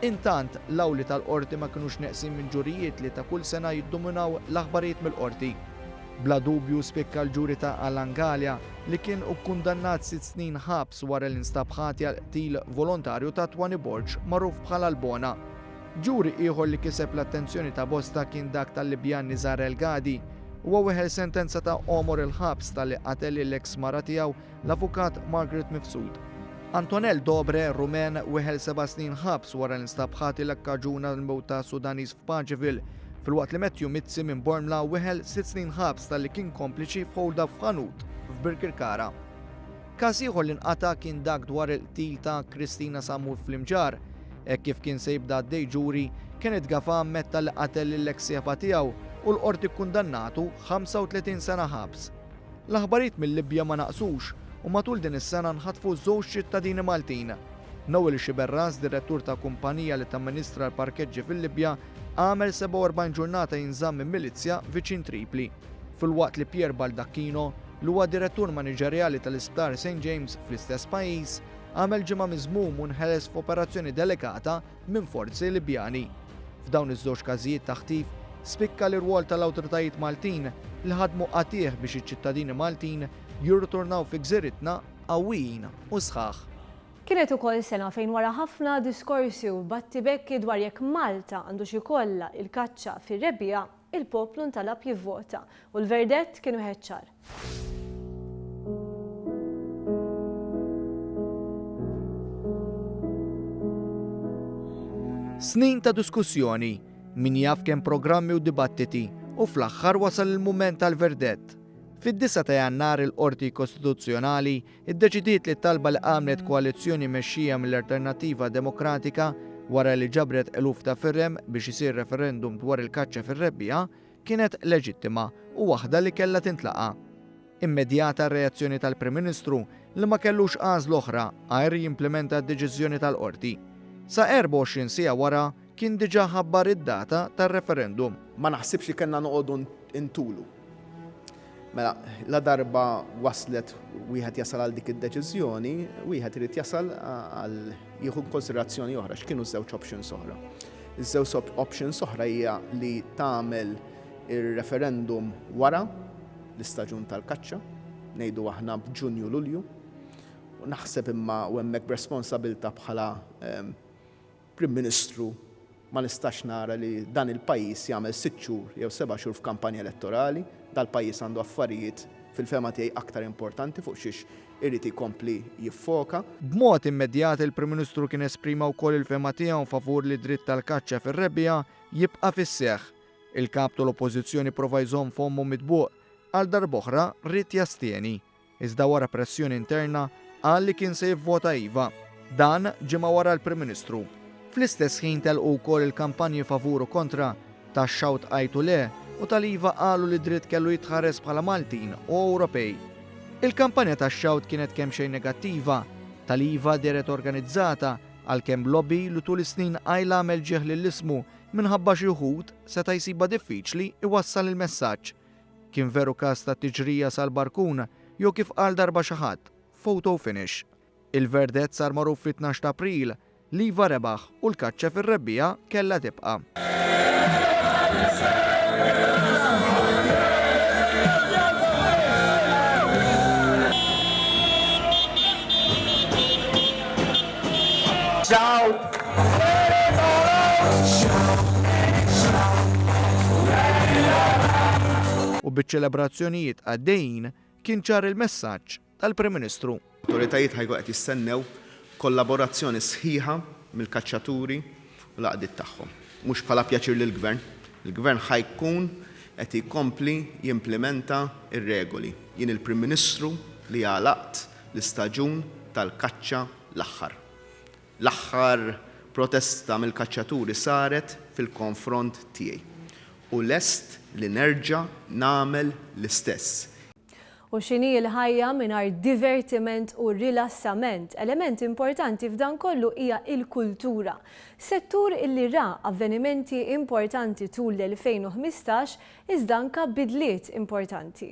Intant l-awli tal-qorti ma kinux neqsin minn ġurijiet li ta' kull sena jiddominaw l-aħbarijiet mill-qorti. Bla dubju spikka l-ġuri ta' Alangalja li kien kundannat 6 snin ħabs wara l-instab ħati għal qtil volontarju ta' Twani Borġ magħruf bħala Albona. Ġuri ieħor li kiseb l-attenzjoni ta' bosta kien dak tal-Libjan Nizar El Gadi u weħel sentenza ta' omor il-ħabs tal-li qatel l-eks mara tiegħu l-avukat Margaret Mifsud. Antonel Dobre, Rumen, weħel 7 snin ħabs wara l-instab ħati l-akkaġuna l-mewt ta' Sudanis f'Paġeville. Filwaqt li Matthew Mitzi minn Bormla weħel 6 snin ħabs tal-li kien kompliċi f'ħolda f'ħanut f'Birkirkara. Każ ieħor li nqata kien dak dwar il-qtil ta' Kristina Samur fl-Imġar, hekk kif kien se jibda għaddej ġuri kien itgafam metta li qatel l-eks sieħba tiegħu u l-qorti kkundannatu 35 sena ħabs. L-aħbarijiet mill-Libja ma naqsux u matul din is-sena nħatfu żewġ ċittadini Maltin. Noel Xiberras, direttur ta' kumpanija li tamministra l-parkeġġi fil-Libja, għamel 47 ġurnata jinżamm minn milizja viċin Tripli. Filwaqt li Pier Baldacchino, li huwa direttur maniġerjali tal-Isptar St. James fl-istess pajjiż, għamel ġimgħa miżmum u nħeles f'operazzjoni delikata minn forzi Libjani. F'dawn iż-żewġ każijiet ta' ħtif spikka l-irwol tal-awtoritajiet Maltin li ħadmu qatih biex iċ-ċittadini Maltin jirritornaw fi gżiritna qawwijin u sħaħ. Kienet ukoll sena fejn wara ħafna diskorsi u battibekki dwar jekk Malta għandu xikolla il-kaċċa fir-rebbija, il-poplu ntalab jivvota u l-verdett kienu ħeċċar. Snin ta' diskussjoni, min jaf kemm programmi u dibattiti u fl-aħħar wasal il-mument tal-verdett. Fid-9 ta' Jannar il-Qorti Kostituzzjonali iddeċidiet li talba li għamlet koalizzjoni mexxija mill-Alternattiva Demokratika wara li ġabret eluf ta' firem biex isir referendum dwar il-kaċċa fir-rebbija kienet leġittima u waħda li kellha tintlaqa. Immedjata r-reazzjoni tal-Prim Ministru li ma kellux għażla oħra għajr jimplementa d-deċiżjoni tal-qorti. Sa 24 siegħa wara kien diġà ħabbar id-data tar-referendum. Ma naħsibx li kellna noqogħdu intulu. Mela, la darba waslet wieħed jasal għal dik id-deċiżjoni, wieħed irid jasal għal jieħu konsiderazzjoni oħra x'kienu żewġ options oħra. Iż-żewġ options oħra hija li tagħmel ir-referendum wara l-istaġun tal-kaċċa, ngħidu aħna b'Ġunju Lulju, u naħseb imma u hemmhekk b'responsabilta bħala Prim Ministru ma nistax nara li dan il-pajjiż jagħmel 6 xhur jew 7 xhur f'kampanja elettorali, dal-pajjiż għandu affarijiet fil-fema tiegħi aktar importanti fuq xiex irid ikompli jiffoka. B'mod immedjat il-Prim Ministru kien esprima wkoll il-fema tiegħu favur li dritt tal-kaċċa fir-rebbija jibqa' fis-seħħ. Il-kap tal-Oppożizzjoni prova jżomm fommu mitbuq għal darb'oħra rrid jastieni. Iżda wara pressjoni interna qal li kien se jivvota iva. Dan ġimgħa wara l-Prim Ministru. Fl-istess ħin telqu wkoll il-kampanji favur u kontra tax-xawt qajtu le u tal-iva qalu li dritt kellu jitħares bħala Maltin u Ewropej. Il-kampanja tax-xawt kienet kemm xejn negattiva, tal-iva deret organizzata għalkemm lobby li tul is-snin għajla għamel ġieħ lill-ismu minħabba xi wħud seta' jsiba diffiċli iwassal il-messaġġ. Kien veru każ ta' tiġrija sal-barkun jew kif qal darba xi ħadd, photo finish. Il-verdett sar magħruf fit-12 ta' April li iva rebaħ u l-kaċċa fir-rebbija kellha tibqa'. U biċ-ċelebrazzjonijiet għaddejjin kien ċar il-messaġġ tal-Prim Ministru. L-awtoritajiet ħajqu qed jistennew kollaborazzjoni sħiħa mill-kaċċaturi u l-għaqdiet tagħhom. Mhux bħala pjaċir lill-Gvern. Il-Gvern ħajkun qed jkompli jimplementa ir-regoli. Jien il-Prim Ministru li għalaqt l-istaġun tal-kaċċa l-aħħar. L-aħħar protesta mill-kaċċaturi saret fil-konfront tiegħi. U lest li nerġa' nagħmel l-istess. U x'inhi l-ħajja mingħajr divertiment u rilassament. Element importanti f'dan kollu hija l-kultura. Settur illi ra avvenimenti importanti tul l-2015 iżda anke bidliet importanti.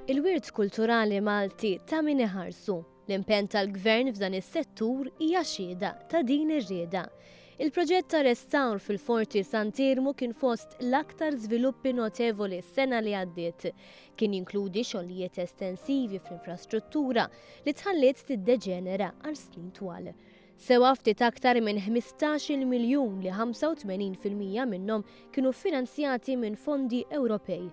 Il-wirt kulturali Malti ta' min iħarsu. L-impenn tal-Gvern f'dan is-settur hija xhieda ta' din ir-rieda. Il-proġett ta' restawr fil-Forti Sant'Irmu kien fost l-aktar żviluppi notevoli s-sena li għaddiet. Kien jinkludi xogħlijiet estensivi fl-infrastruttura li tħalliet tiddeġenera għal snin twal. Sewa ftit aktar minn 15 miljun li 85% minnhom kienu finanzjati minn fondi Ewropej.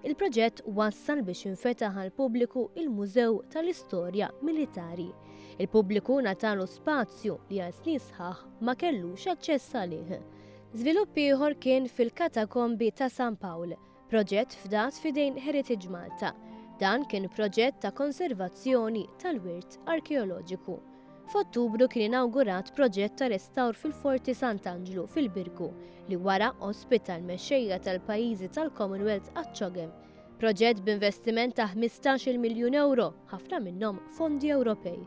Il-proġett wassal biex infetaħ għal pubbliku il-Mużew tal-Istorja Militari. Il-pubbliku natalu spazju li għal snin sħaħ ma kellux aċċess għalih. Żvilupp ieħor kien fil-Katakombi ta' San Pawl, proġett fdat fidejn Heritage Malta. Dan kien proġett ta' konservazzjoni tal-wirt arkeoloġiku. F'Ottubru kien inawgurat proġett ta' restawr fil-Forti Sant'Angelo fil-Birgu li wara ospita l-mexxejja tal-pajjiżi tal-Commonwealth għaċ-Ċogħem. Proġett b'investiment ta' 15 miljun euro, ħafna minnhom fondi Ewropej.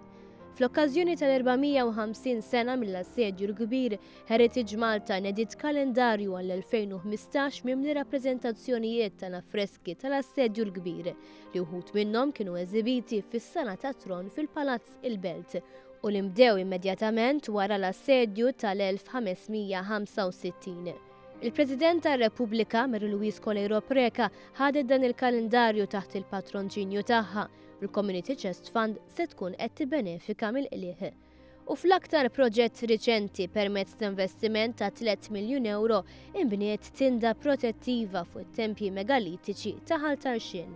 Fl-okkażjoni tal-450 sena mill-assedju l-kbir, Heritage Malta nedit kalendarju għall-2015 mimli rappreżentazzjonijiet tal-affreski tal-assedju l-kbir li wħud minnhom kienu eżibiti fis-Sala ta' Tron fil-Palazz il-Belt u li mbdew immedjatament wara l-assedju tal-1565. Il-President tar-Repubblika Mary Louise Colero Preka ħadet dan il-kalendarju taħt il-patronċinju tagħha u l-Community Chest Fund se tkun qed tibbenefika mill-qlieħ. U fl-aktar proġett riċenti permezz ta' investiment ta' 3 miljun euro inbniet tinda protettiva fuq it-tempji megalitiċi ta' Ħaltarxin.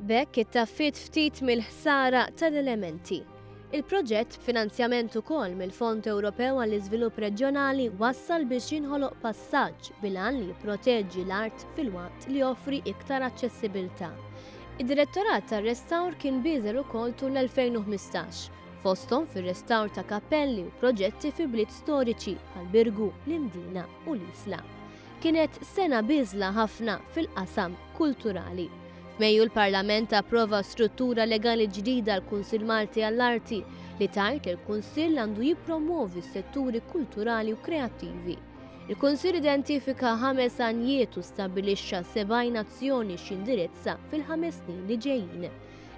Bekk ittaffit ftit mill-ħsara tal-elementi. Il-proġett b'finanzjament ukoll mill-Fond Ewropew għall-Iżvilupp Reġjonali wassal biex jinħoloq passaġġ bil-għan li jipproteġġi l-art fil-waqt li joffri iktar aċċessibilità. Id-Direttorat tar-Restawr kien biżel ukoll tul l-2015, fosthom fir-restawr ta' kappelli u proġetti fi bliet storiċi bħal-Birgu, l-Imdina u l-Isla. Kienet sena biżla ħafna fil-qasam kulturali. F'Mejju l-Parlament approva struttura legali ġdida l-Kunsill Malti għall-Arti li tgħid li l-Kunsill għandu jippromovi s-setturi kulturali u kreattivi. Il-Kunsill identifika 5 għanijiet u stabbilixxa 7 azzjoni x'indirizza fil-5 snin li ġejjin.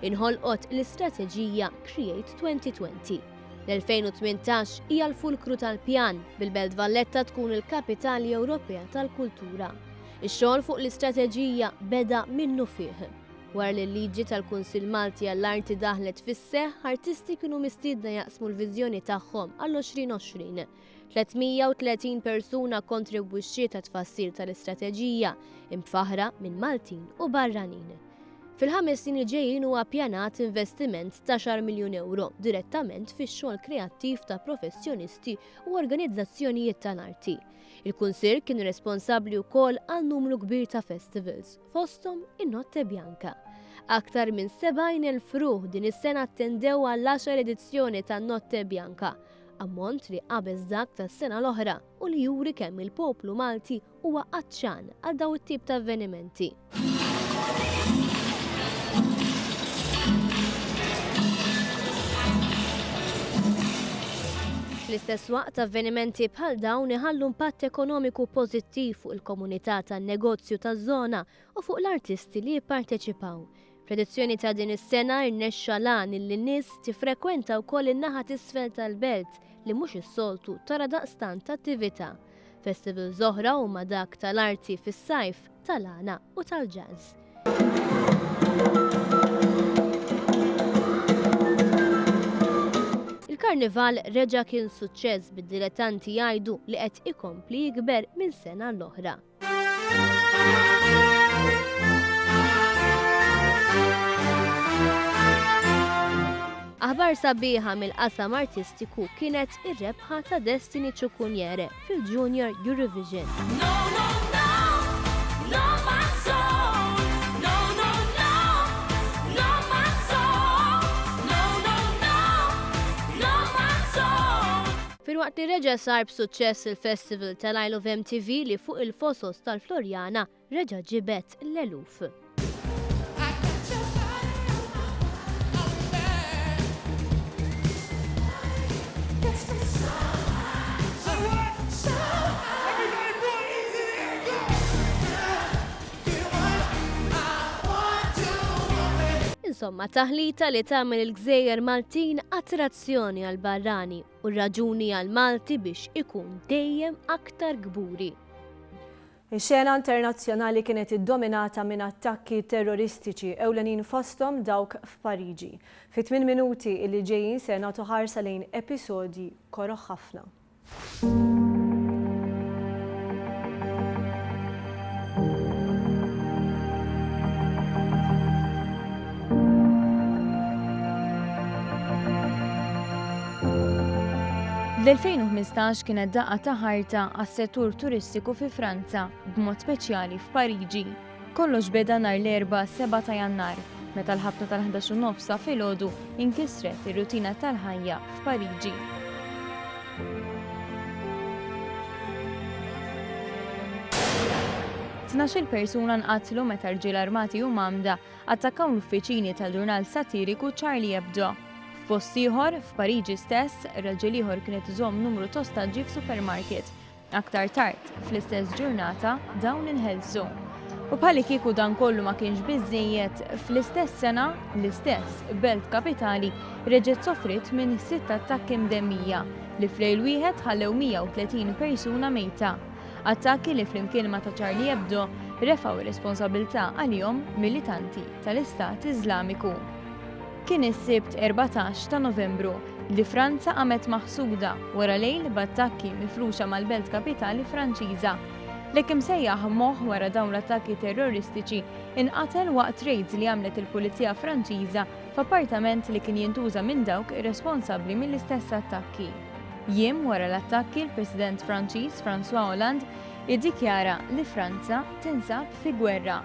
Inħolqot l-istrateġija Create 2020. L-2018 hija l-fulkru tal-pjan bil-Belt Valletta tkun il-Kapitali Ewropea tal-Kultura. Ix-xogħol fuq l-istrateġija beda minnu fih. Wara li l-liġi tal-Kunsill Malti għall-Arti daħlet fis-seħħ, artisti kienu mistiedna jaqsmu l-viżjoni tagħhom għall-2020. 330 persuna kontribwixxiet ta' tfassir tal-istrateġija imfaħra minn Maltin u barranin. Fil-5 snin ġejjin huwa ppjanat investiment ta' 10 miljun euro direttament fix-xogħol kreattiv ta' professjonisti u organizzazzjonijiet tal-arti. Il-Kunsill kien responsabbli wkoll għal numru kbir ta' festivals, fosthom in-Notte Bianca. Aktar minn 70,000 fruħ din is-sena attendew għall-10 edizzjoni tan-Notte Bianca, ammont li qabeż dak tas-sena l-oħra u li juri kemm il-poplu Malti huwa qaċċan għal dawn it-tip ta' avvenimenti. Fl-istess waqt avvenimenti bħal dawn iħallu impatt ekonomiku pożittiv fuq il-komunità tan-negozju taż-żona u fuq l-artisti li jipparteċipaw. Predizzjoni ta' din is-sena rnexxa lan li n-nies tiffrekwenta wkoll in-naħa t'isfel tal-belt li mhux is-soltu tara daqstant attività. Festival oħra huma dak tal-arti fis-sajf, tal-għana u tal-jazz. Il-Karnival reġa' kien suċċess bid-dilettanti jgħidu li qed ikompli jikber minn sena l-oħra. Aħbar sabiħa mill-qasam artistiku kienet ir-rebħa ta' Destiny Ciucuniere fil-Junior Eurovision. Filwaqt li reġa' sar b'suċċess il-Festival tal-I Love MTV li fuq il-fosos tal-Florjana reġa' ġibet l-eluf. Insomma, taħlita li tagħmel il-Gżejjer Maltin attrazzjoni għal barrani u raġuni għal Malti biex ikun dejjem aktar gburi. Ix-xena internazzjonali kienet iddominata minn attakki terroristiċi ewlenin fosthom dawk f'Pariġi. Fi 8 minuti li ġejjin se nagħtu ħarsa lejn episodji koroħ ħafna. L-2015 kienet daqqa ta' ħarta għas-settur turistiku fi Franza, b'mod speċjali f'Pariġi. Kollox beda nhar l-erba' 7 ta' Jannar, meta l-ħabta tal-11 filgħodu inkisret ir-rutina tal-ħajja f'Pariġi. Tnax-il persuna nqatlu meta rġiel armati u mamda attakkaw l-uffiċini tal-ġurnal satiriku Charlie Hebdo. F'post ieħor, f'Pariġi stess, raġel ieħor kienet iżomm numru ta' ostaġġi f'supermarket. Aktar tard, fl-istess ġurnata, dawn inħelsu. U bħalli kieku dan kollu ma kienx biżżejjed, fl-istess sena, l-istess belt kapitali reġgħet sofrit minn 6 attakki mdemmija li f'lejl wieħed ħallew 130 persuna mejta. Attakki li flimkien ma ta' Charlie Hebdo refgħu ir-responsabbiltà għalihom militanti tal-Istat Iżlamiku. Kien is-Sibt 14 ta' Novembru li Franza qamet maħsuda wara lejl b'attakki mifruxa mal-belt kapitali Franċiża. L-ekim sejjaħ moħħ wara dawn l-attakki terroristiċi inqatel waqt raids li għamlet il-Pulizija Franċiża f'appartament li kien jintuża minn dawk irresponsabbli mill-istess attakki. Jiem wara l-attakki l-President Franċiż François Hollande iddikjara li Franza tinsab fi gwerra.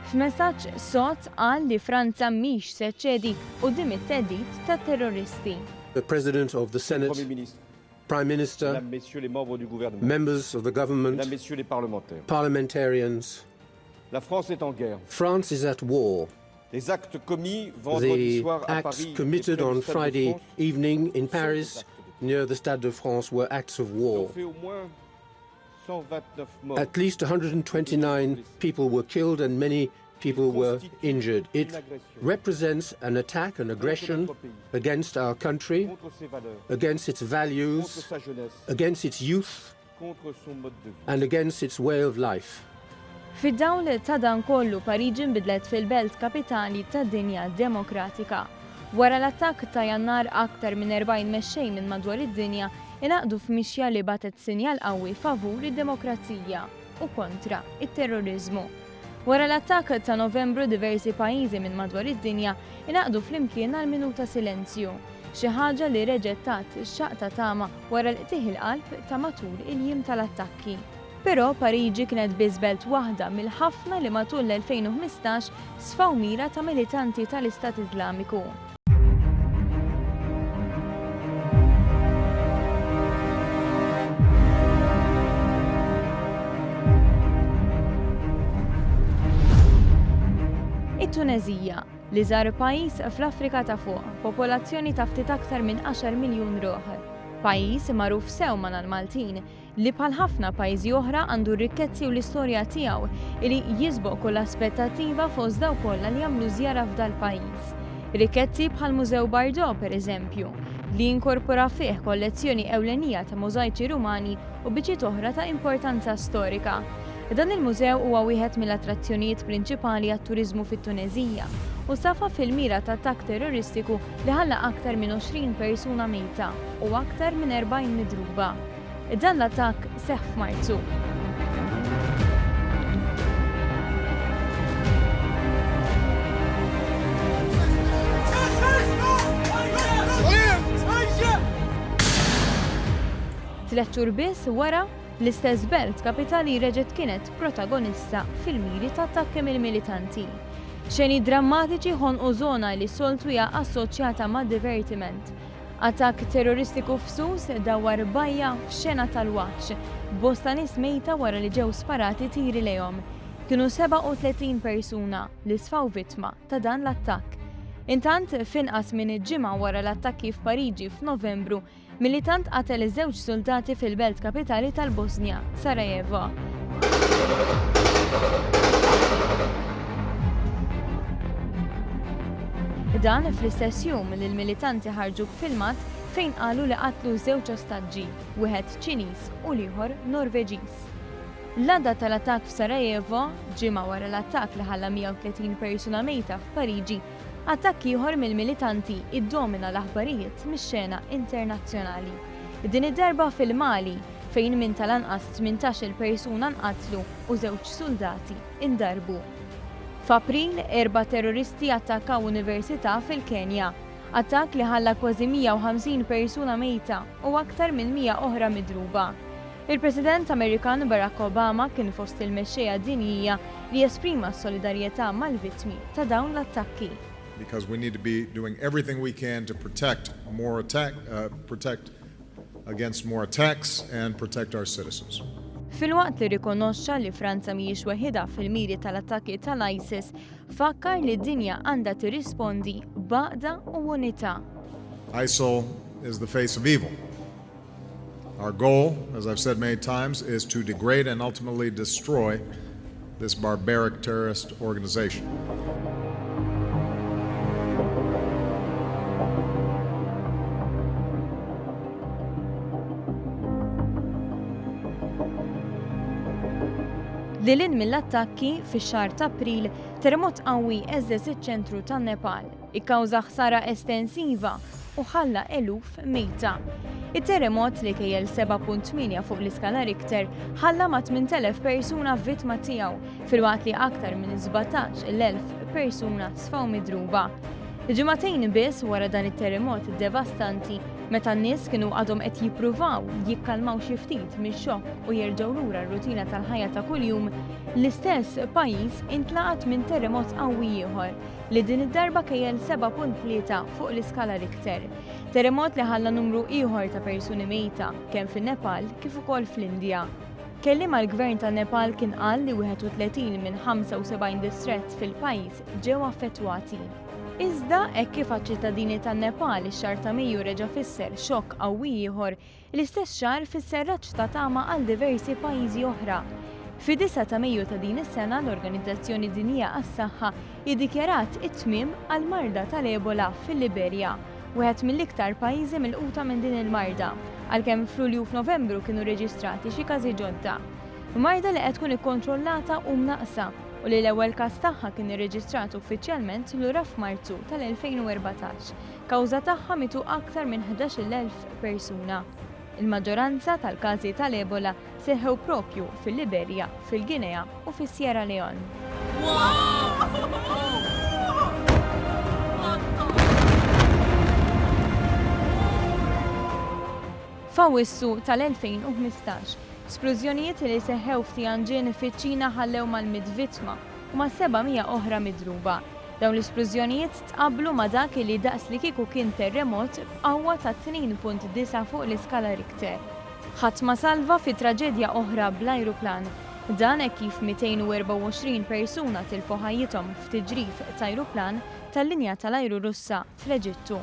F'messaġġ sod qal li Franza mhix se ċċedi quddiem it-theddid tat-terroristi. The President of the Senate, Prime Minister, members of the government, parliamentarians. France is at war. The acts committed on Friday evening in Paris near the Stade de France were acts of war. At least 129 people were killed and many people were injured. It represents an attack, an aggression against our country, against its values, against its youth, and against its way of life. Fid-dawl ta' dan kollu Pariġi nbidlet fil-belt kapitali tad-dinja demokratika. Wara l-attakk ta' Jannar aktar minn 40 mexxej minn madwar id-dinja inaqdu f'mixja li batet sinjal qawwi favur id-demokrazija u kontra it-terrorizmu. Wara l-attakk ta' Novembru diversi pajjiżi minn madwar id-dinja inaqdu flimkien għal minuta silenzju, xi ħaġa li reġgħet tat xaqta tama wara l-qtieħ il-qalb ta' matul il-jiem tal-attakki. Però Pariġi kienet biss belt waħda mill-ħafna li matul l-2015 sfaw mira ta' militanti tal-Istat Iżlamiku. It-Tunezija li żar pajjiż fl-Afrika ta' fuq, popolazzjoni ta' ftit aktar minn 10 miljun ruħ. Pajjiż magħruf sew mal-Maltin li bħal ħafna pajjiżi oħra għandu r-rikkezzi u l-istorja tiegħu li jisbok kull aspettattiva fost dawk kollha li jagħmlu żjara f'dal pajjiż. Rikkezzi bħal Mużew Bardo pereżempju, li jinkorpora fih kollezzjoni ewlenija ta' możajċi Rumani u biċiet oħra ta' importanza storika. Dan il-mużew huwa wieħed mill-attrazzjonijiet prinċipali għat-turiżmu fit-Tunezija u safa fil-mira ta' attakk terroristiku li ħalla aktar minn 20 persuna mejta u aktar minn 40 midruba. Dan l-attakk seħħ f'Marzu. Tliet xhur biss wara l-istess belt kapitali reġgħet kienet protagonista fil-miri ta' attakki mill-militanti. Xeni drammatiċi ħonqu żona li soltu hija assoċjata ma' divertiment. Attakk terroristiku f'Sus dawar bajja f'xena tal-Waċ. Bosta nies mejta wara li ġew sparati tiri lejhom. Kienu 37 persuna li sfaw vittma ta' dan l-attakk. Intant finqas minn il-ġimgħa wara l-attakki f'Pariġi f'Novembru, militant qatel iż-żewġ soldati fil-belt kapitali tal-Bosnja, Sarajevo. Dan fl-istess jum li l-militanti ħarġu b'filmat fejn qalu li qatlu żewġ ostaġġi, wieħed Ċiniż u l-ieħor Norveġiż. L-għadda tal-attakk f'Sarajevo, ġimgħa wara l-attakk li ħalla 130 persuna mejta f'Pariġi, attakk ieħor mill-militanti iddomina l-aħbarijiet mix-xena internazzjonali. Din id-darba fil-Mali fejn minn tal-anqas 18 persuna nqatlu u żewġ soldati indarbu. F'April, 4 terroristi attakkaw università fil-Kenja. Attakk li ħalla kważi 150 persuna mejta u aktar minn 100 oħra midruba. Il-President Amerikan Barack Obama kien fost il-mexxejja dinjija li esprima s-solidarjetà mal-vittmi ta' dawn l-attakki. Because we need to be doing everything we can to protect against more attacks and protect our citizens. Fil-waqt li rikonoxxa li Franza mhijiex weħida fil-miri tal-attakki tal-ISIS, fakkar li d-dinja għandha tirrispondi b'għaqda u unità. ISIL is the face of evil. Our goal, as I've said many times, is to degrade and ultimately destroy this barbaric terrorist organization. Lilin mill-attakki fix-xahar ta' April, terremot qawwi eżżeż iċ-ċentru tan-Nepal, ikkawża ħsara estensiva u ħalla eluf mejta. Il-terremot li kejjel 7.8 fuq l-iskala Richter ħalla ma' 8,000 persuna vittma tiegħu fil-waqt li aktar minn 17,000 persuna sfaw midruba. Ġimagħtejn biss wara dan it-terremot devastanti, meta n-nies kienu għadhom qed jippruvaw jikkalmaw xi ftit mix-xokk u jerġgħu lura r-rutina tal-ħajja ta' kuljum, l-istess pajjiż intlaqat minn terremot qawwi ieħor li din id-darba kejjel 7.3 fuq l-iskala Richter. Terremot li ħalla numru ieħor ta' persuni mejta kemm fin-Nepal kif ukoll fl-Indja. Kelliem mal-Gvern tan-Nepal kien qal li 31 minn 75 distrett fil-pajjiż ġew affettwati. Iżda hekk kif għaċ-ċittadini tan-Nepal ix-xahar ta' Mejju reġa' fisser xokk qawwi ieħor, l-istess xahar fisser raġġ ta' tama għal diversi pajjiżi oħra. Fi-9 ta' Mejju ta' din is-sena l-Organizzazzjoni Dinjija għas-Saħħa iddikjarat it-tmiem għal marda tal-Ebola fil-Liberja, wieħed mill-iktar pajjiżi milquta minn din il-marda, għalkemm f'Lulju u f'Novembru kienu reġistrati xi każi ġodda. Marda li qed tkun ikkontrollata u mnaqsa u li l-ewwel każ tagħha kien irreġistrat uffiċjalment lura f'Marzu tal-2014. Kawża tagħha mitu aktar minn 11,000 persuna. Il-maġġoranza tal-każi tal-Ebola seħħew propju fil-Liberja, fil-Ginea u fis-Sierra Leone. F'Awwissu tal-2015, splużjonijiet li seħħew f'Tianjin fiċ-Ċina ħallew mal-100 vittma u ma' 700 oħra midruba. Dawn l-isplużjonijiet tqabblu ma' dak li daqs li kieku kien terremot b'qawwa ta' 2.9 fuq l-iskala Richter. Ħadd ma salva fi traġedja oħra bl-ajruplan. Dan hekk kif 224 persuna tilfu ħajjithom f'tiġrif ta' ajruplan tal-linja tal-ajru Russa fl-Eġittu.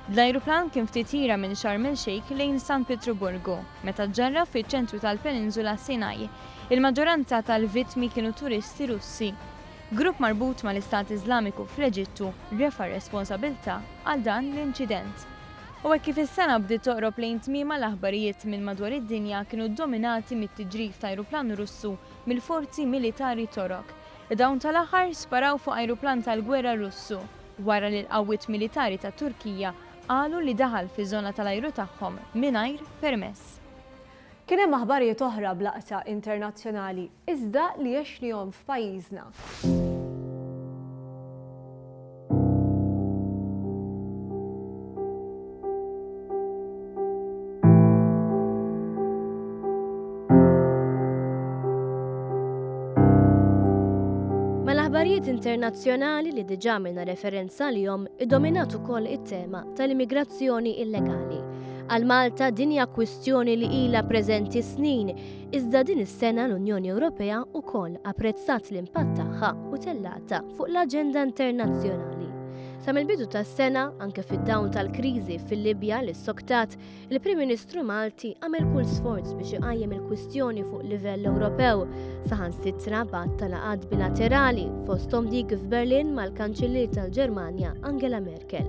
L-ajruplan kien ftit ira minn Sharm el-Sheikh lejn San Pietroburgu, meta ġarra fiċ-ċentru tal-Peninsula Sinai. Il-maġġoranza tal-vittmi kienu turisti Russi. Grupp marbut mal-Istat Iżlamiku fl-Eġittu refa' responsabilità għal dan l-inċident. U hekk kif is-sena bdiet toqrob lejn tmiema l-aħbarijiet minn madwar id-dinja kienu ddominati mit-tiġrif ta' ajruplan Russu mill-forzi militari Torok. Dawn tal-aħħar sparaw fuq ajruplan tal-gwerra Russu wara li l-qawwiet militari ta' Turkija qalu li daħal fiż-żona tal-ajru tagħhom mingħajr permess. Kien hemm aħbarijiet oħra b'laqta internazzjonali iżda li jexnihom f'pajjiżna. f'laqdiet internazzjonali li diġà minna referenza lihom iddominat ukoll it-tema tal-immigrazzjoni illegali. Għal Malta din hija kwistjoni li ilha preżenti snin, iżda din is-sena l-Unjoni Ewropea wkoll apprezzat l-impatt tagħha u tellata fuq l-aġenda internazzjonali. Sa mill-bidu tas-sena, anke fid-dawn tal-kriżi fil-Libja li ssoktat, il-Prim Ministru Malti għamel kull sforz biex iqajjem il-kwistjoni fuq livell Ewropew, saħansitra bgħatt tal-laqgħat bilaterali fosthom dik f'Berlin mal-Kanċellier tal-Ġermanja Angela Merkel.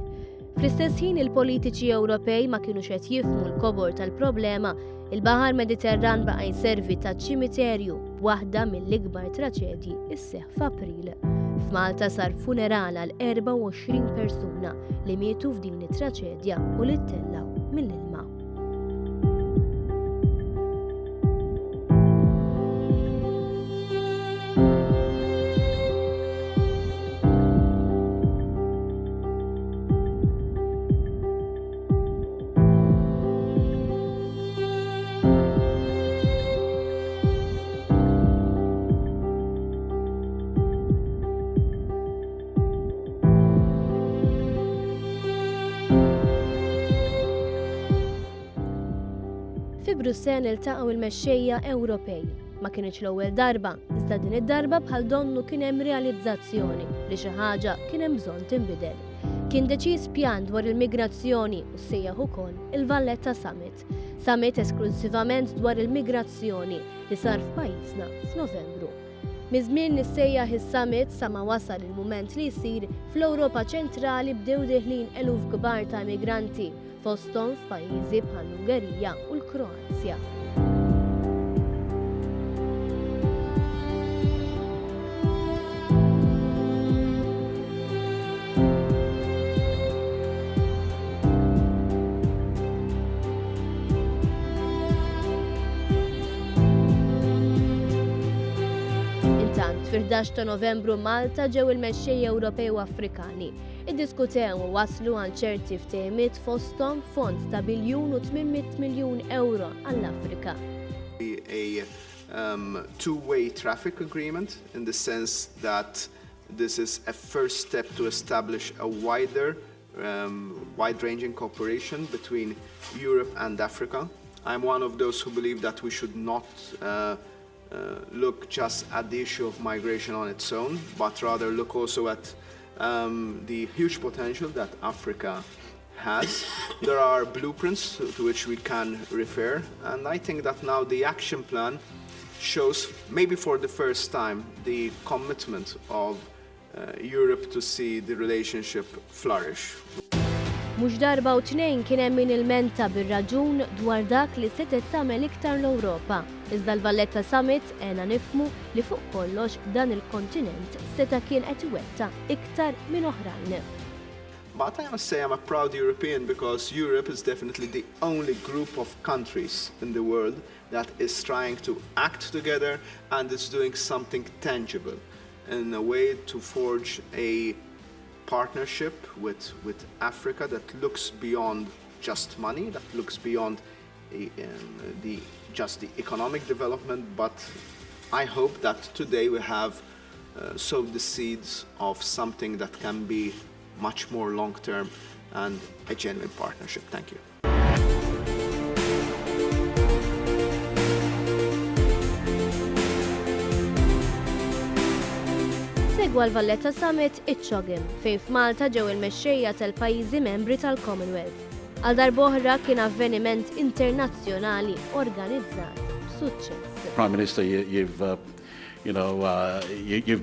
Fl-istess ħin il-politiċi Ewropej ma kienux qed jifhmu l-kobor tal-problema, il-Baħar Mediterran baqa' jservi ta' ċimiterju b'waħda mill-ikbar traċedji isseħħ f'April. F'Malta sar funeral għal 24 persuna li mietu f'din it-traċedja u li ttellaw mill-ilma. Fi Brussell iltaqgħu il-mexxejja Ewropej. Ma kienx l-ewwel darba, iżda din id-darba bħal donnu kien hemm realizzazzjoni li xi ħaġa kien hemm bżonn tinbidel. Kien deċiż pjan dwar il-migrazzjoni u sejjaħ ukoll il-Valletta Summit. Summit esklusivament dwar il-migrazzjoni li sar f'pajjiżna f'Novembru. Miż-żmien nissejjaħ is-summit sa ma wasal il-mument li jsir fl-Ewropa ċentrali bdew deħlin eluf kbar ta' migranti fosthom f'pajjiżi bħall-Ungerija u l-Kroazja. Intant, fil-11 ta' Novembru Malta ġew il-mexxejja Ewropej u Afrikani. Iddiskutew u waslu għal ċerti ftehimiet fosthom fond ta' €1.8 biljun għall-Afrika. A two-way traffic agreement in the sense that this is a first step to establish a wide-ranging cooperation between Europe and Africa. I'm one of those who believe that we should not look just at the issue of migration on its own, but rather look also at the huge potential that Africa has. There are blueprints to which we can refer, and I think that now the action plan shows, maybe for the first time, the commitment of Europe to see the relationship flourish. Mhux darba u tnejn kien hemm min ilmenta bir-raġun dwar dak li setet tagħmel iktar l-Ewropa. Iżda l-Valletta Summit għena nifhmu li fuq kollox dan il-kontinent seta' kien qed iwettaq iktar minn oħrajn. But I must say I'm a proud European because Europe is definitely the only group of countries in the world that is trying to act together and is doing something tangible in a way to forge a partnership with Africa that looks beyond just money, that looks beyond just the economic development, but I hope that today we have sowed the seeds of something that can be much more long-term and a genuine partnership. Thank you. Segwa l-Valletta Summit iċ-ċogim fejn f'Malta ġew il-mexxejja tal-pajjiżi membri tal-Commonwealth. Għal darb'oħra kien avveniment internazzjonali organizzat b'suċċess. Prime Minister, you've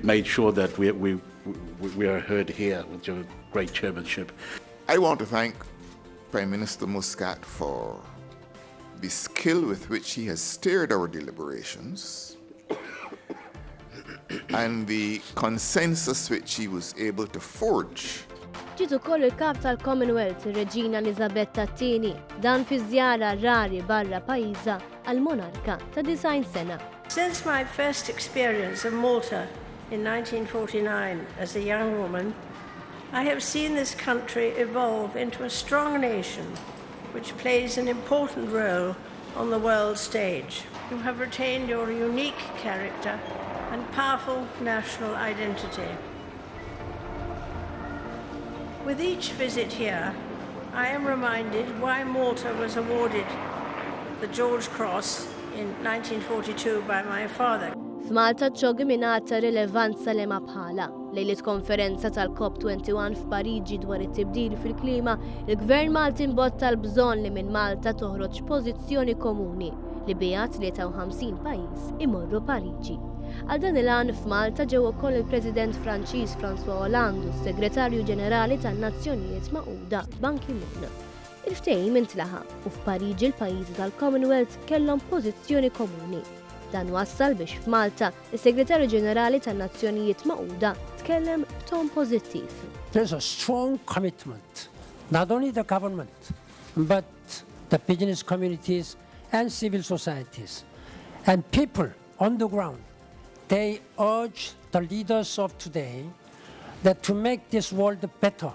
made sure that we are heard here with your great chairmanship. I want to thank Prime Minister Muscat for the skill with which he has steered our deliberations and the consensus which he was able to forge. Ġiet ukoll il-kap tal-Commonwealth, ir-Reġina Elisabetta II, dan fi żjara rari barra pajjiżha għall-monarka ta' 90 sena. Since my first experience of Malta in 1949 as a young woman, I have seen this country evolve into a strong nation which plays an important role on the world stage. You have retained your unique character and powerful national identity. With each visit here, I am reminded why Malta was awarded the George Cross in 1942 by my father. F'Malta ċogħi mingħata rilevanza li ma bħala. Lejlet konferenza tal-COP21 f'Pariġi dwar it-tibdil fil-klima, il-Gvern Malti mbotta l-bżonn li minn Malta toħroġ pożizzjoni komuni li biha 53 pajjiż imorru Pariġi. Għal dan il-għan f'Malta ġew ukoll il-President Franċiż François Hollande, Segretarju Ġenerali tan-Nazzjonijiet Magħquda Ban Ki-moon. Il-ftehim intlaħaq u f'Pariġi l-pajjiżi tal-Commonwealth kellhom pożizzjoni komuni. Dan wassal biex f'Malta is-Segretarju Ġenerali tan-Nazzjonijiet Magħquda tkellem b'ton pożittiv. There's a strong commitment, not only the government, but the business communities and civil societies and people on the ground. They urge the leaders of today that to make this world better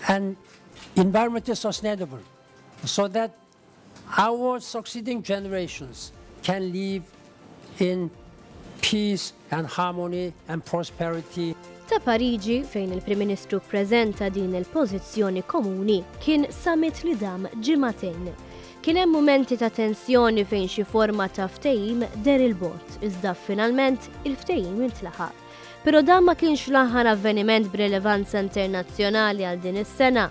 and environmentally sustainable so that our succeeding generations can live in peace and harmony and prosperity. Ta' Pariġi fejn il-Prim Ministru ppreżenta din il-pożizzjoni komuni kien summit li dam ġimagħtejn. Kien hemm mumenti ta' tensjoni fejn xi forma ta' ftehim der il-bord, iżda finalment il-ftehim intlaħaq. Però dan ma kienx l-aħħar avveniment b'rilevanza internazzjonali għal din is-sena.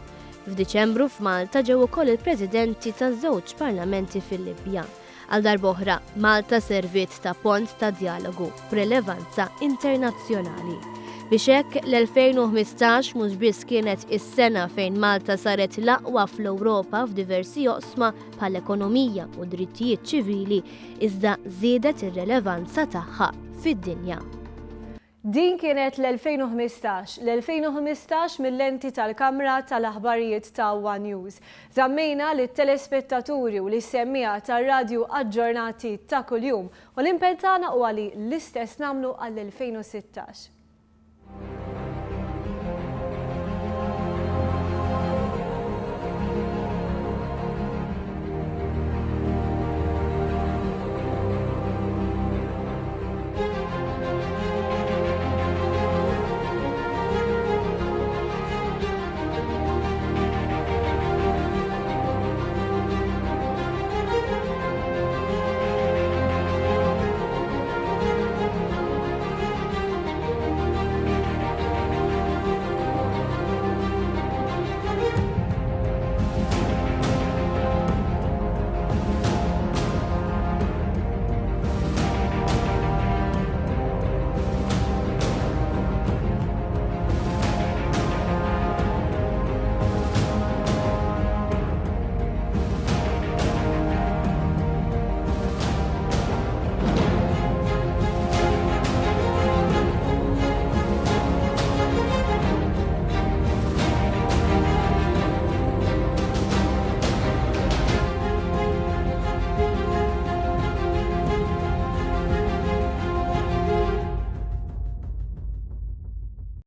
F'Diċembru f'Malta ġew ukoll il-presidenti taż-żewġ parlamenti fil-Libja. Għal darb'oħra, Malta serviet ta' pont ta' dialogu b'rilevanza internazzjonali. Biex hekk l-2015 mhux biss kienet is-sena fejn Malta saret l-aqwa fl-Ewropa f'diversi oqsma bħall-ekonomija u drittijiet ċivili, iżda żiedet ir-relevanza tagħha fid-dinja. Din kienet l-2015, l-2015 mill-lenti tal-Kamra tal-Aħbarijiet ta' One News. Zammejna li telespettaturi u li semmija tar-radju aġġornati ta' kuljum u l-impentana u għali l-istess namlu għall-2016.